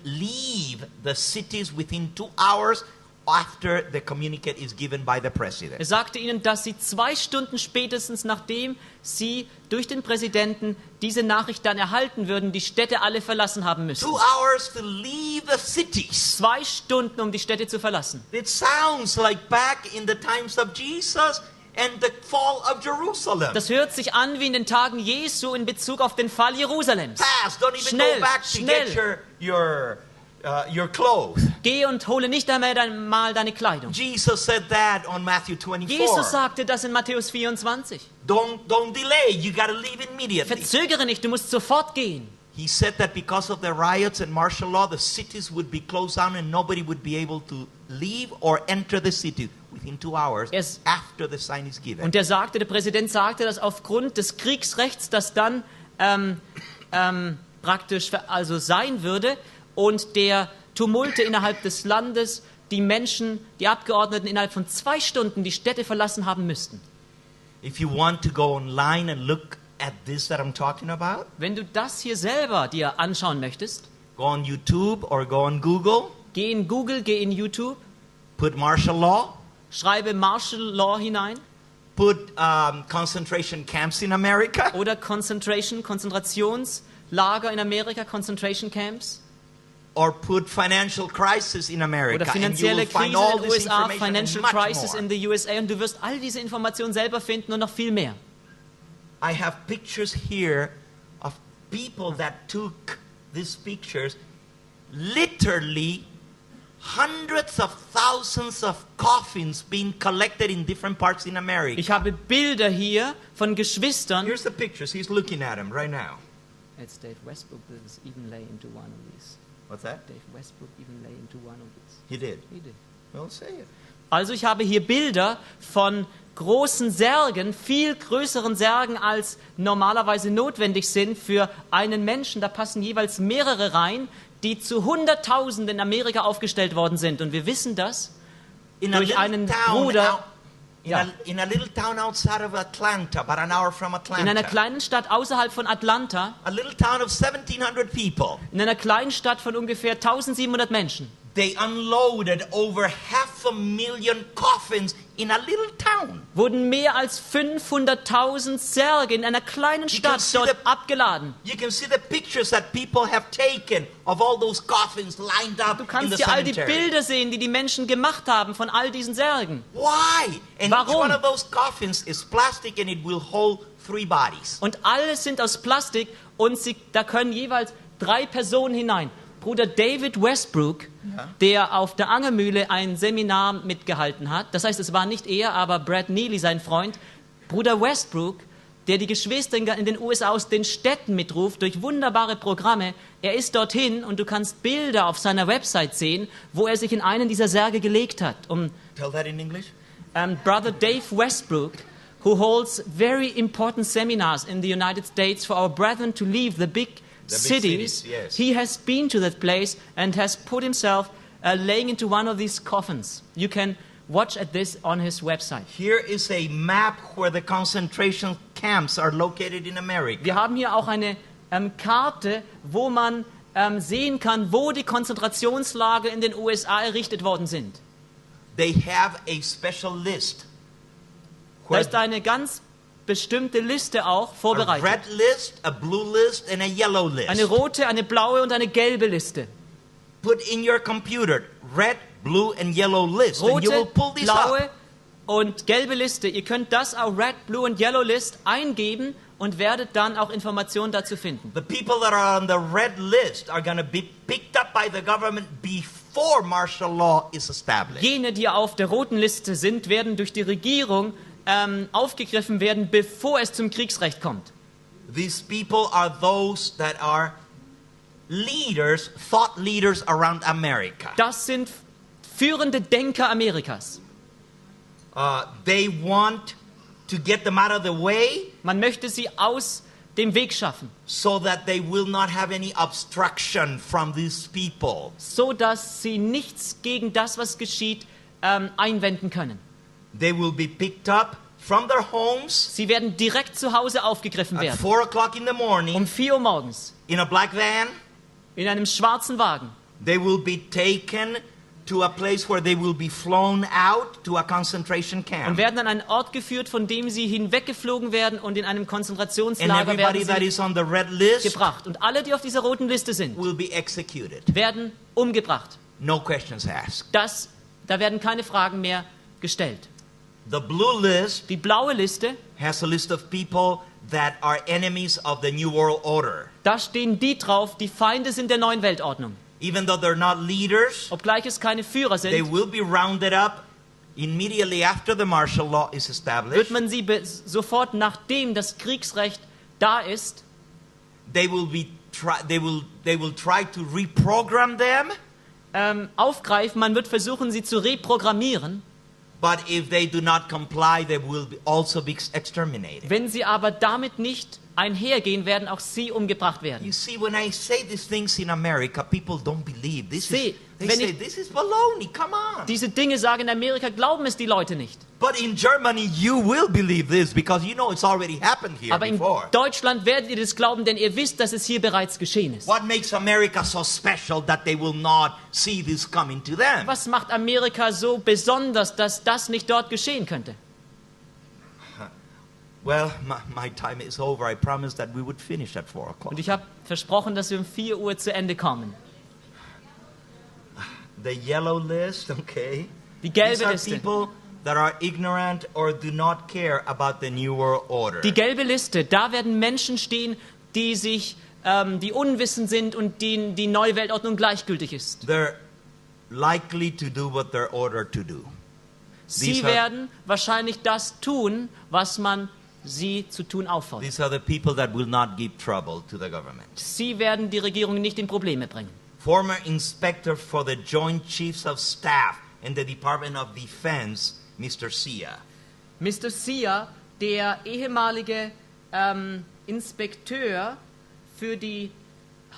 leave the cities within 2 hours after the communique is given by the Er president. sagte ihnen, dass sie 2 Stunden spätestens, nachdem sie durch den Präsidenten diese Nachricht dann erhalten würden, die Städte alle verlassen haben müssen. 2 hours to leave the cities. 2 Stunden, um die Städte zu verlassen. It sounds like back in the times of Jesus and the fall of Jerusalem. Das hört sich an wie in den Tagen Jesu in Bezug auf den Fall Jerusalems. Fast, don't even Schnell, go back to schnell. get your clothes. Geh und hole nicht einmal deine Kleidung. Jesus said that on Matthew 24. Jesus sagte das in Matthäus 24. Don't delay. You got to leave immediately. Verzögere nicht, du musst sofort gehen. He said that because of the riots and martial law, the cities would be closed down and nobody would be able to leave or enter the city within 2 hours Yes. after the sign is given. Und der Präsident sagte, dass aufgrund des Kriegsrechts das dann praktisch also sein würde und der Tumulte innerhalb des Landes, die Menschen, die Abgeordneten innerhalb von 2 Stunden die Städte verlassen haben müssten. If you want to go online and look at this that I'm talking about, Wenn du das hier selber dir anschauen möchtest, go on YouTube or go on Google, geh in Google, geh in YouTube, put martial law, schreibe Martial Law hinein put concentration camps in America, oder Konzentrationslager in Amerika, Concentration Camps. or put financial crisis in America, Oder and you will finanzielle find Krise all in den this USA, information and Financial much Crisis more. in the USA und du wirst all diese Informationen selber finden und noch viel mehr. I have pictures here of people that took these pictures. Literally, hundreds of thousands of coffins being collected in different parts in America. Ich habe Bilder hier von Geschwistern. Here's the pictures. He's looking at them right now. It's Dave Westbrook that is even lay into one of these. What's that? Dave Westbrook even lay into one of these. He did. He did. Well, say it. Also ich habe hier Bilder von großen Särgen, viel größeren Särgen als normalerweise notwendig sind für einen Menschen. Da passen jeweils mehrere rein, die zu Hunderttausenden in Amerika aufgestellt worden sind. Und wir wissen das durch einen Bruder in a little town outside of Atlanta, about an hour from Atlanta. in einer kleinen Stadt außerhalb von Atlanta, A little town of 1,700 people. in einer kleinen Stadt von ungefähr 1700 Menschen. They unloaded over 500,000 coffins in a little town. Wurden mehr als 500.000 Särge in einer kleinen Stadt dort abgeladen. You can see the pictures that people have taken of all those coffins lined up Du in kannst the dir all die cemetery. Bilder sehen, die die Menschen gemacht haben von all diesen Särgen. Why? And each Warum? one of those coffins is plastic and it will hold 3 bodies. Und alles sind aus Plastik und da können jeweils 3 Personen hinein. Bruder David Westbrook, der auf der Angermühle ein Seminar mitgehalten hat, das heißt, es war nicht er, aber Brad Neely, sein Freund, Bruder Westbrook, der die Geschwister in den USA aus den Städten mitruft, durch wunderbare Programme, er ist dorthin und du kannst Bilder auf seiner Website sehen, wo er sich in einen dieser Särge gelegt hat. Tell that in English. Brother Dave Westbrook, who holds very important seminars in the United States for our brethren to leave the big cities, yes. he has been to that place and has put himself laying into one of these coffins. You can watch at this on his website. Here is a map where the concentration camps are located in America. Wir haben hier auch eine Karte, wo man sehen kann, wo die Konzentrationslager in den USA errichtet worden sind. They have a special list. Da ist eine ganz bestimmte Liste auch A vorbereitet. red list, a blue list, and a yellow list. Eine rote, eine blaue und eine gelbe Liste. Put in your computer red, blue, and yellow list, and you will Rote, pull these blaue up. und gelbe Liste. Ihr könnt das auf Red, Blue und Yellow List eingeben und werdet dann auch Informationen dazu finden. The people that are on the red list are going to be picked up by the government before martial law is established. Jene, die auf der roten Liste sind, werden durch die Regierung aufgegriffen werden, bevor es zum Kriegsrecht kommt. These people are those that are leaders, thought leaders around America. Das sind führende Denker Amerikas. They want to get them out of the way Man möchte sie aus dem Weg schaffen, so that they will not have any obstruction from these people. so dass sie nichts gegen das, was geschieht, einwenden können. They will be picked up from their homes Sie werden direkt zu Hause aufgegriffen at werden. 4 o'clock in the morning Um 4 Uhr morgens. in a black van. In einem schwarzen Wagen. They will be taken to a place where they will be flown out to a concentration Und camp. werden an einen Ort geführt, von dem sie hinweggeflogen werden und in einem And Konzentrationslager everybody that werden is on the red list sie gebracht. Und alle, die auf dieser roten Liste sind, will be executed. werden umgebracht. No questions asked. Da werden keine Fragen mehr gestellt. The blue list Die blaue Liste, has a list of people that are enemies of the New World Order. da stehen die drauf, die Feinde sind der neuen Weltordnung. Even though they're not leaders, Obgleich es keine Führer they sind, will be rounded up immediately after the martial law is wird established. man sie sofort, nachdem das Kriegsrecht da ist, They will try to reprogram them, aufgreifen. Man wird versuchen, sie zu reprogrammieren. but if they do not comply, they will also be exterminated. Wenn sie aber damit nicht einhergehen, werden auch sie umgebracht werden. You see, when I say these things in America, people don't believe. They wenn say, ich- this is baloney, come on. Diese Dinge sagen in Amerika, glauben es die Leute nicht. But in Germany, you will believe this because you know it's already happened here Aber in before. Deutschland werdet ihr das glauben, denn ihr wisst, dass es hier bereits geschehen ist. What makes America so special that they will not see this coming to them? Was macht Amerika so besonders, dass das nicht dort geschehen könnte? Well, my time is over. I promised that we would finish at 4 o'clock. Und ich habe versprochen, dass wir um 4 Uhr zu Ende kommen. The yellow list, okay. Die gelbe These are Liste. people that are ignorant or do not care about the New World Order. Die gelbe Liste, da werden Menschen stehen, die unwissend sind und denen die neue Weltordnung gleichgültig ist. They're likely to do what they're ordered to do. Sie werden wahrscheinlich das tun, was man sie zu tun auffordert. These are the people that will not give trouble to the government. Sie werden die Regierung nicht in Probleme bringen. Former inspector for the Joint Chiefs of Staff in the Department of Defense, Mr. Sia. Mr. Sia, der ehemalige Inspekteur für die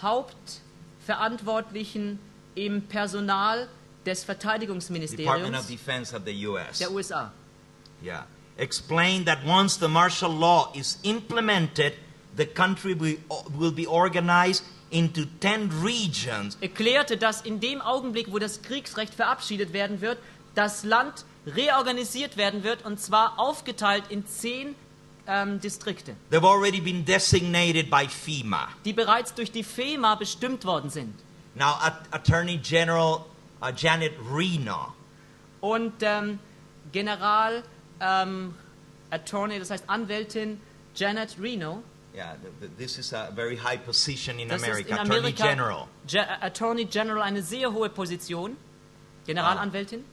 Hauptverantwortlichen im Personal des Department of Verteidigungsministeriums Defense of the U.S. der USA. Yeah. Explained that once the martial law is implemented, the country will be organized into 10 regions. Erklärte, dass in dem Augenblick, wo das Kriegsrecht verabschiedet werden wird, das Land reorganisiert werden wird, und zwar aufgeteilt in 10 Distrikte, They've already been designated by FEMA. die bereits durch die FEMA bestimmt worden sind. Now, Attorney General Janet Reno Und General Attorney, das heißt Anwältin Janet Reno, Yeah, this is a very high position in das ist America. in Attorney Amerika General. Attorney General, eine sehr hohe Position, Generalanwältin.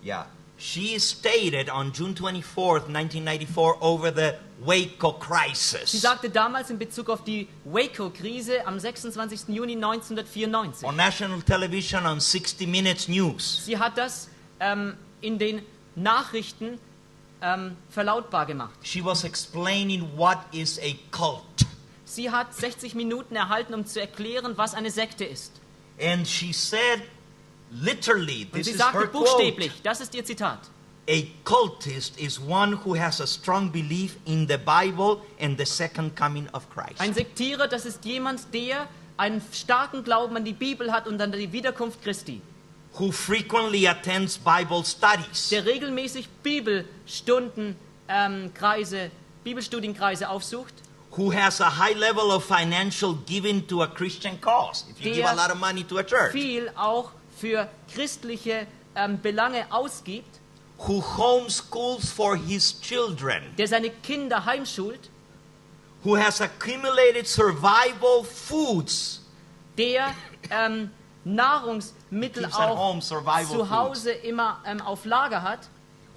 Yeah. She stated on June 24th, 1994, over the Waco Sie crisis sagte damals in Bezug auf die Waco-Krise am 26. Juni 1994. on national television on 60 Minutes News. Sie hat das in den Nachrichten verlautbar gemacht. She was explaining what is a cult. Sie hat 60 Minuten erhalten, um zu erklären, was eine Sekte ist. And she said, literally, Und this sie is sagte her quote, buchstäblich, das ist ihr Zitat: a cultist is one who has a strong belief in the Bible and the second coming of Christ. Ein Sektierer, das ist jemand, der einen starken Glauben an die Bibel hat und an die Wiederkunft Christi, Who frequently attends Bible studies. der regelmäßig Bibelstudienkreise aufsucht, Who has a high level of financial giving to a Christian cause. If you give a lot of money to a church. viel auch für christliche Belange ausgibt, Who homeschools for his children. der seine Kinder heimschult, Who has accumulated survival foods. der Nahrungsmittel Keeps at auch home survival zu Hause immer auf Lager hat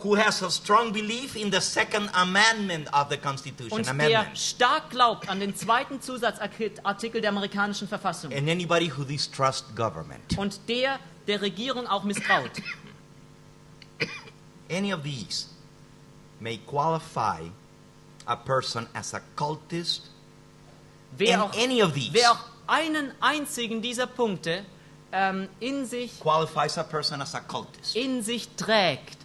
Who has a strong belief in the second amendment of the Constitution. und der Amendment. stark glaubt an den zweiten Zusatzartikel der amerikanischen Verfassung And anybody who distrusts government. und der Regierung auch misstraut. Any of these may qualify a person as a cultist. Wer And any of these wer auch einen einzigen dieser Punkte in sich qualifies a person as a cultist. trägt,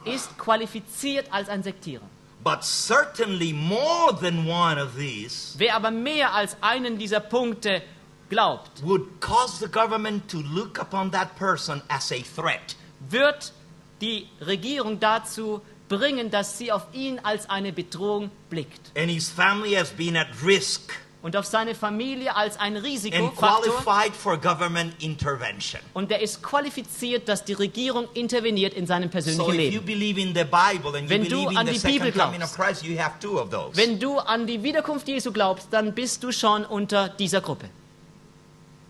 ist qualifiziert als ein Sektierer. But certainly more than one of these Wer aber mehr als einen dieser Punkte glaubt, would cause the government to look upon that person as a threat. wird die Regierung dazu bringen, dass sie auf ihn als eine Bedrohung blickt And his family has been at risk und auf seine Familie als ein and Risikofaktor, qualified for government intervention. und er ist qualifiziert, dass die Regierung interveniert in seinem So persönlichen if you Leben. believe in the Bible and you Wenn du believe in an the die Bibel second coming of glaubst, Christ, you have two of those. Wenn du an die Wiederkunft Jesu glaubst, dann bist du schon unter dieser Gruppe.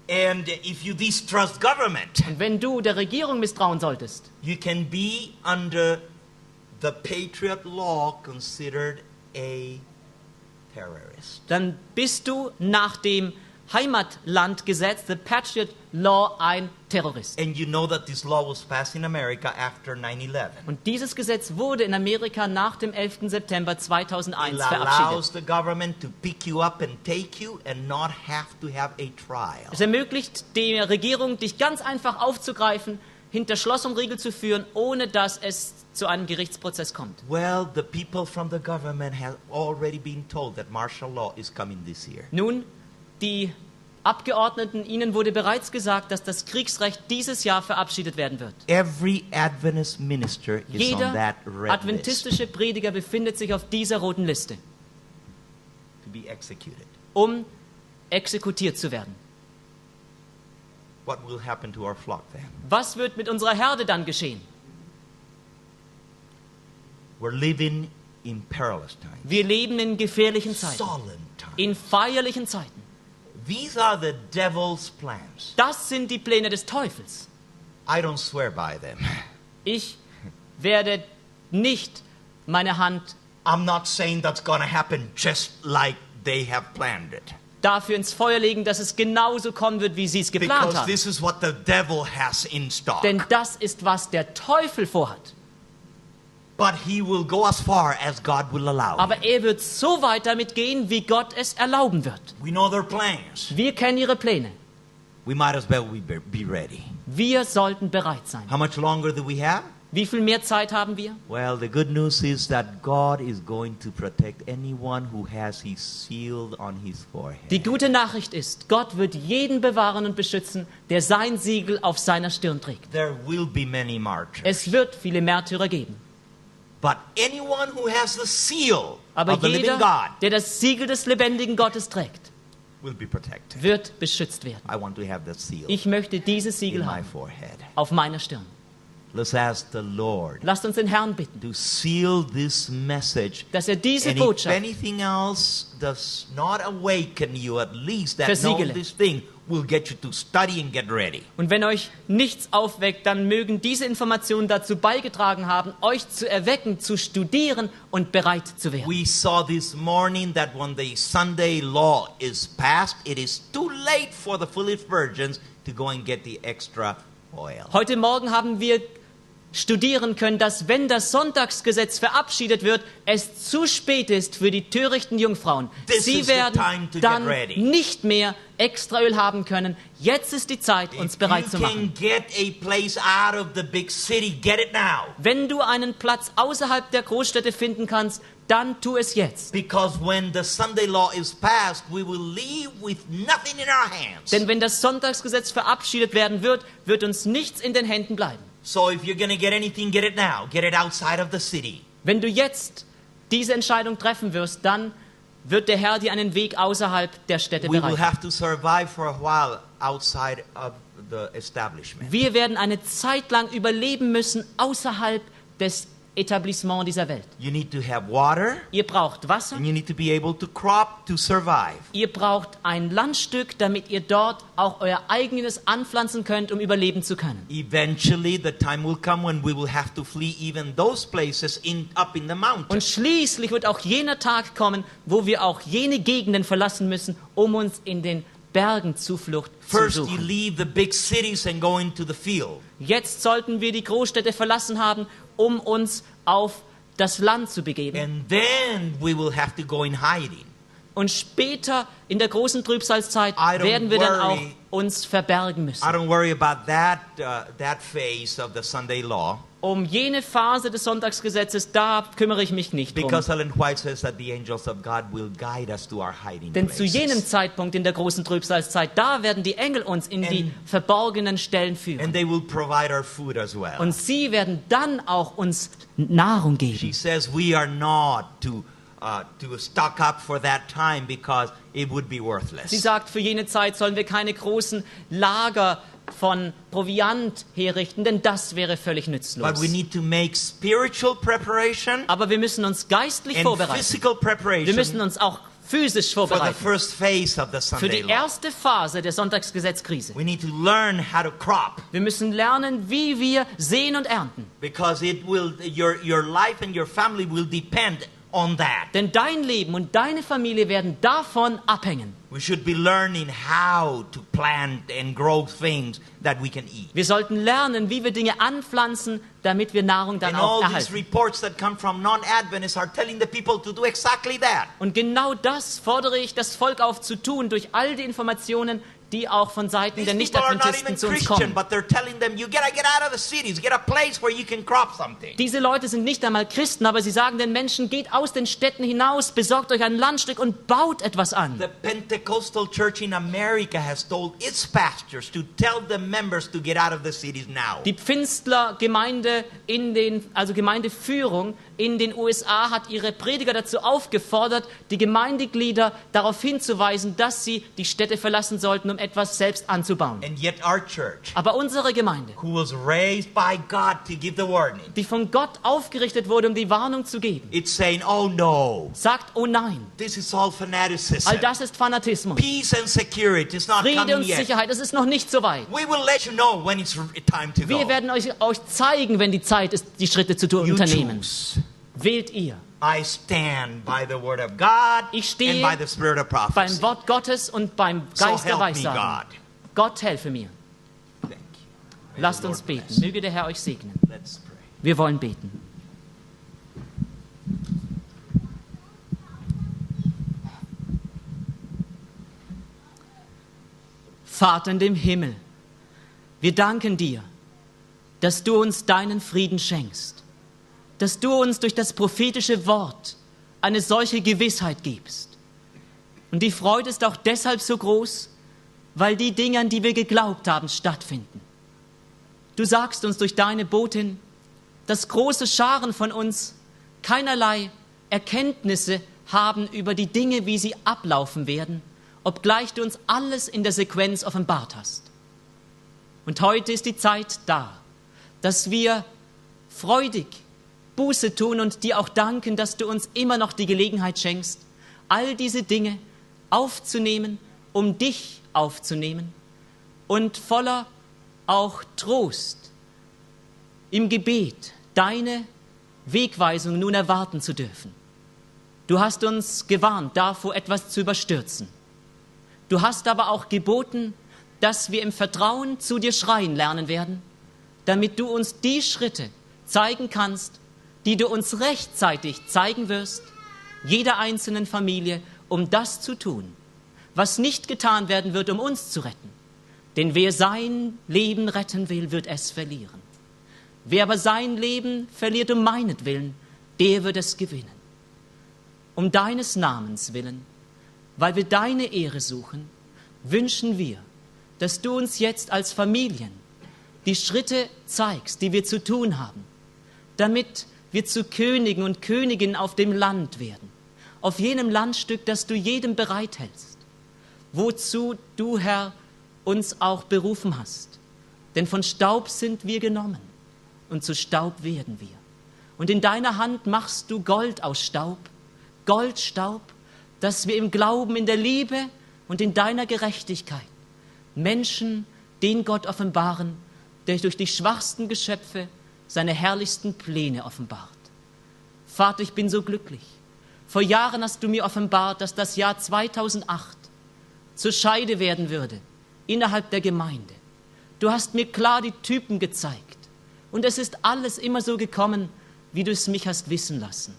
And if you distrust government, Und wenn du der Regierung misstrauen solltest, you can be under the Patriot Law considered a terrorist. dann bist du nach dem Heimatlandgesetz, the Patriot Law, ein Terrorist. And you know that this law was passed in America after 9/11. Und dieses Gesetz wurde in Amerika nach dem 11. September 2001 It allows verabschiedet. the government to pick you up and take you and not have to have a trial. Es ermöglicht der Regierung, dich ganz einfach aufzugreifen, hinter Schloss und Riegel zu führen, ohne dass es zu einem Gerichtsprozess kommt. Well, the people from the government have already been told that martial law is coming this year. Nun, die Abgeordneten, ihnen wurde bereits gesagt, dass das Kriegsrecht dieses Jahr verabschiedet werden wird. Every Adventist minister is on Jeder that red list adventistische Prediger befindet sich auf dieser roten Liste, to be executed. um exekutiert zu werden. What will happen to our flock then? Was wird mit unserer Herde dann geschehen? We're living in perilous times. Wir leben in gefährlichen Zeiten, Solemn times. in feierlichen Zeiten. These are the devil's plans. Das sind die Pläne des Teufels. I don't swear by them. Ich werde nicht meine Hand I'm not saying that's going to happen just like they have planned it. dafür ins Feuer legen, dass es genauso kommen wird, wie sie es geplant Because haben. this is what the devil has in stock. Denn das ist, was der Teufel vorhat. But he will go as far as God will allow. Aber er wird so weit damit gehen, wie Gott es erlauben wird. We know their plans. Wir kennen ihre Pläne. We might as well be ready. Wir sollten bereit sein. How much longer do we have? Wie viel mehr Zeit haben wir? Well, the good news is that God is going to protect anyone who has his seal on his forehead. Die gute Nachricht ist, Gott wird jeden bewahren und beschützen, der sein Siegel auf seiner Stirn trägt. There will be many martyrs. Es wird viele Märtyrer geben. But anyone who has the seal Aber of the living jeder, God der das Siegel des lebendigen Gottes trägt, will be protected. wird beschützt werden. I want to have that seal Ich möchte dieses in Siegel my haben, forehead. auf meiner Stirn. Let's ask the Lord Lasst uns den Herrn bitten, to seal this message. dass er diese And if Botschaft anything else does not awaken you, at least that Versiegele. this thing will get you to study and get ready. Und wenn euch nichts aufweckt, dann mögen diese Informationen dazu beigetragen haben, euch zu erwecken, zu studieren und bereit zu werden. We saw this morning that when the Sunday law is passed, it is too late for the foolish virgins to go and get the extra oil. Heute Morgen haben wir studieren können, dass wenn das Sonntagsgesetz verabschiedet wird, es zu spät ist für die törichten Jungfrauen. This Sie is the werden time to get dann ready. nicht mehr Extraöl haben können. Jetzt ist die Zeit, uns If bereit you zu machen. can get a place out of the big city, get it now. Wenn du einen Platz außerhalb der Großstädte finden kannst, dann tu es jetzt. Because when the Sunday law is passed, we will leave with nothing in our hands. Denn wenn das Sonntagsgesetz verabschiedet werden wird, wird uns nichts in den Händen bleiben. So if you're going to get anything, get it now. Get it outside of the city. Wenn du jetzt diese Entscheidung treffen wirst, dann wird der Herr dir einen Weg außerhalb der Städte We will bereiten. have to survive for a while outside of the establishment. Wir werden eine Zeit lang überleben müssen außerhalb des Etablissements dieser Welt. You need to have water, Ihr braucht Wasser, and you need to be able to crop to survive. ihr braucht ein Landstück, damit ihr dort auch euer eigenes anpflanzen könnt, um überleben zu können. Eventually, the time will come when we will have to flee even those places up in the mountains. Und schließlich wird auch jener Tag kommen, wo wir auch jene Gegenden verlassen müssen, um uns in den Bergen Zuflucht zu First, you suchen. leave the big cities and go into the field. Jetzt sollten wir die Großstädte verlassen haben, um uns auf das Land zu begeben. And then we will have to go in hiding. Und später in der großen Trübsalzeit I don't werden wir dann auch worry. uns verbergen müssen. I don't worry about that phase of the Sunday law, Um jene Phase des Sonntagsgesetzes, da kümmere ich mich nicht drum. because Ellen White says that the angels of God will guide us to our hiding Denn zu jenem places. Zeitpunkt in der großen Trübsalzeit, da werden die Engel uns in die verborgenen Stellen führen. And they will provide our food as well. Und sie werden dann auch uns Nahrung She geben. says we are not to stock up for that time because it would be worthless. Sie sagt, für jene Zeit sollen wir keine großen Lager von Proviant herrichten, denn das wäre völlig nützlos. But we need to make spiritual preparation Aber wir müssen uns geistlich and vorbereiten. physical Wir müssen preparation uns auch physisch for the vorbereiten. first phase of the Für Sunday die law. erste Phase der Sonntagsgesetzkrise. We need to learn how to crop Wir müssen lernen, wie wir säen und ernten. because it will your life and your family will depend on that. Denn dein Leben und deine Familie werden davon abhängen. We should be learning how to plant and grow things that we can eat. Wir sollten lernen, wie wir Dinge anpflanzen, damit wir Nahrung dann And auch all these erhalten. reports that come from non-Adventists are telling the people to do exactly that. Und genau das fordere ich das Volk auf zu tun, durch all die Informationen, die auch von Seiten der These people are not Nicht-Adventisten even zu uns Christian, kommen. but they're telling them, you gotta get out of the cities, get a place where you can crop something. Diese Leute sind nicht einmal Christen, aber sie sagen den Menschen, geht aus den Städten hinaus, besorgt euch ein Landstück und baut etwas an. The Pentecostal church in America has told its pastors to tell the members to get out of the cities now. Die Pfingstler-Gemeinde Gemeindeführung in den USA hat ihre Prediger dazu aufgefordert, die Gemeindeglieder darauf hinzuweisen, dass sie die Städte verlassen sollten, um etwas selbst anzubauen. And yet our church, Aber unsere Gemeinde, who was raised by God to give the warning, die von Gott aufgerichtet wurde, um die Warnung zu geben, it's saying, oh no, sagt, oh nein, this is all fanaticism. all das ist Fanatismus. Peace and security is not Friede coming und yet. Sicherheit, es ist noch nicht so weit. We will let you know when it's time to Wir go. werden euch zeigen, wenn die Zeit ist, die Schritte zu You unternehmen. choose. Wählt ihr. I stand by the word of God Ich stehe and by the spirit of prophecy. beim Wort Gottes und beim So Geist der help me Weissagung. God. Gott helfe mir. Thank you. May Lasst the uns Lord beten. bless. Möge der Herr euch segnen. Let's pray. Wir wollen beten. Vater in dem Himmel, wir danken dir, dass du uns deinen Frieden schenkst, dass du uns durch das prophetische Wort eine solche Gewissheit gibst. Und die Freude ist auch deshalb so groß, weil die Dinge, an die wir geglaubt haben, stattfinden. Du sagst uns durch deine Botin, dass große Scharen von uns keinerlei Erkenntnisse haben über die Dinge, wie sie ablaufen werden, obgleich du uns alles in der Sequenz offenbart hast. Und heute ist die Zeit da, dass wir freudig Buße tun und dir auch danken, dass du uns immer noch die Gelegenheit schenkst, all diese Dinge aufzunehmen, um dich aufzunehmen und voller auch Trost im Gebet deine Wegweisung nun erwarten zu dürfen. Du hast uns gewarnt, davor etwas zu überstürzen. Du hast aber auch geboten, dass wir im Vertrauen zu dir schreien lernen werden, damit du uns die Schritte zeigen kannst, die du uns rechtzeitig zeigen wirst, jeder einzelnen Familie, um das zu tun, was nicht getan werden wird, um uns zu retten. Denn wer sein Leben retten will, wird es verlieren. Wer aber sein Leben verliert um meinetwillen, der wird es gewinnen. Um deines Namens willen, weil wir deine Ehre suchen, wünschen wir, dass du uns jetzt als Familien die Schritte zeigst, die wir zu tun haben, damit wir zu Königen und Königinnen auf dem Land werden, auf jenem Landstück, das du jedem bereithältst, wozu du, Herr, uns auch berufen hast. Denn von Staub sind wir genommen und zu Staub werden wir. Und in deiner Hand machst du Gold aus Staub, Goldstaub, dass wir im Glauben, in der Liebe und in deiner Gerechtigkeit Menschen den Gott offenbaren, der durch die schwachsten Geschöpfe seine herrlichsten Pläne offenbart. Vater, ich bin so glücklich. Vor Jahren hast du mir offenbart, dass das Jahr 2008 zur Scheide werden würde innerhalb der Gemeinde. Du hast mir klar die Typen gezeigt. Und es ist alles immer so gekommen, wie du es mich hast wissen lassen.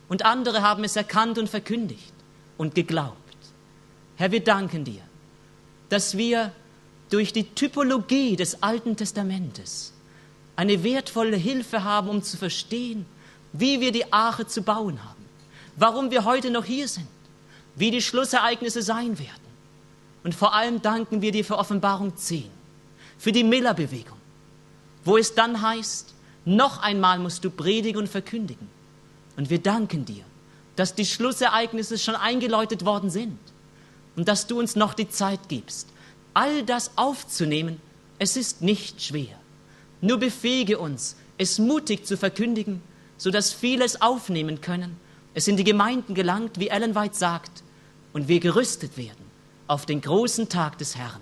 Und andere haben es erkannt und verkündigt und geglaubt. Herr, wir danken dir, dass wir durch die Typologie des Alten Testamentes eine wertvolle Hilfe haben, um zu verstehen, wie wir die Arche zu bauen haben, warum wir heute noch hier sind, wie die Schlussereignisse sein werden. Und vor allem danken wir dir für Offenbarung 10, für die Miller-Bewegung, wo es dann heißt, noch einmal musst du predigen und verkündigen. Und wir danken dir, dass die Schlussereignisse schon eingeläutet worden sind und dass du uns noch die Zeit gibst, all das aufzunehmen. Es ist nicht schwer. Nur befähige uns, es mutig zu verkündigen, sodass viele es aufnehmen können, es in die Gemeinden gelangt, wie Ellen White sagt, und wir gerüstet werden auf den großen Tag des Herrn.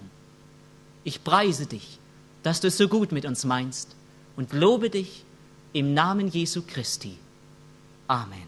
Ich preise dich, dass du es so gut mit uns meinst und lobe dich im Namen Jesu Christi. Amen.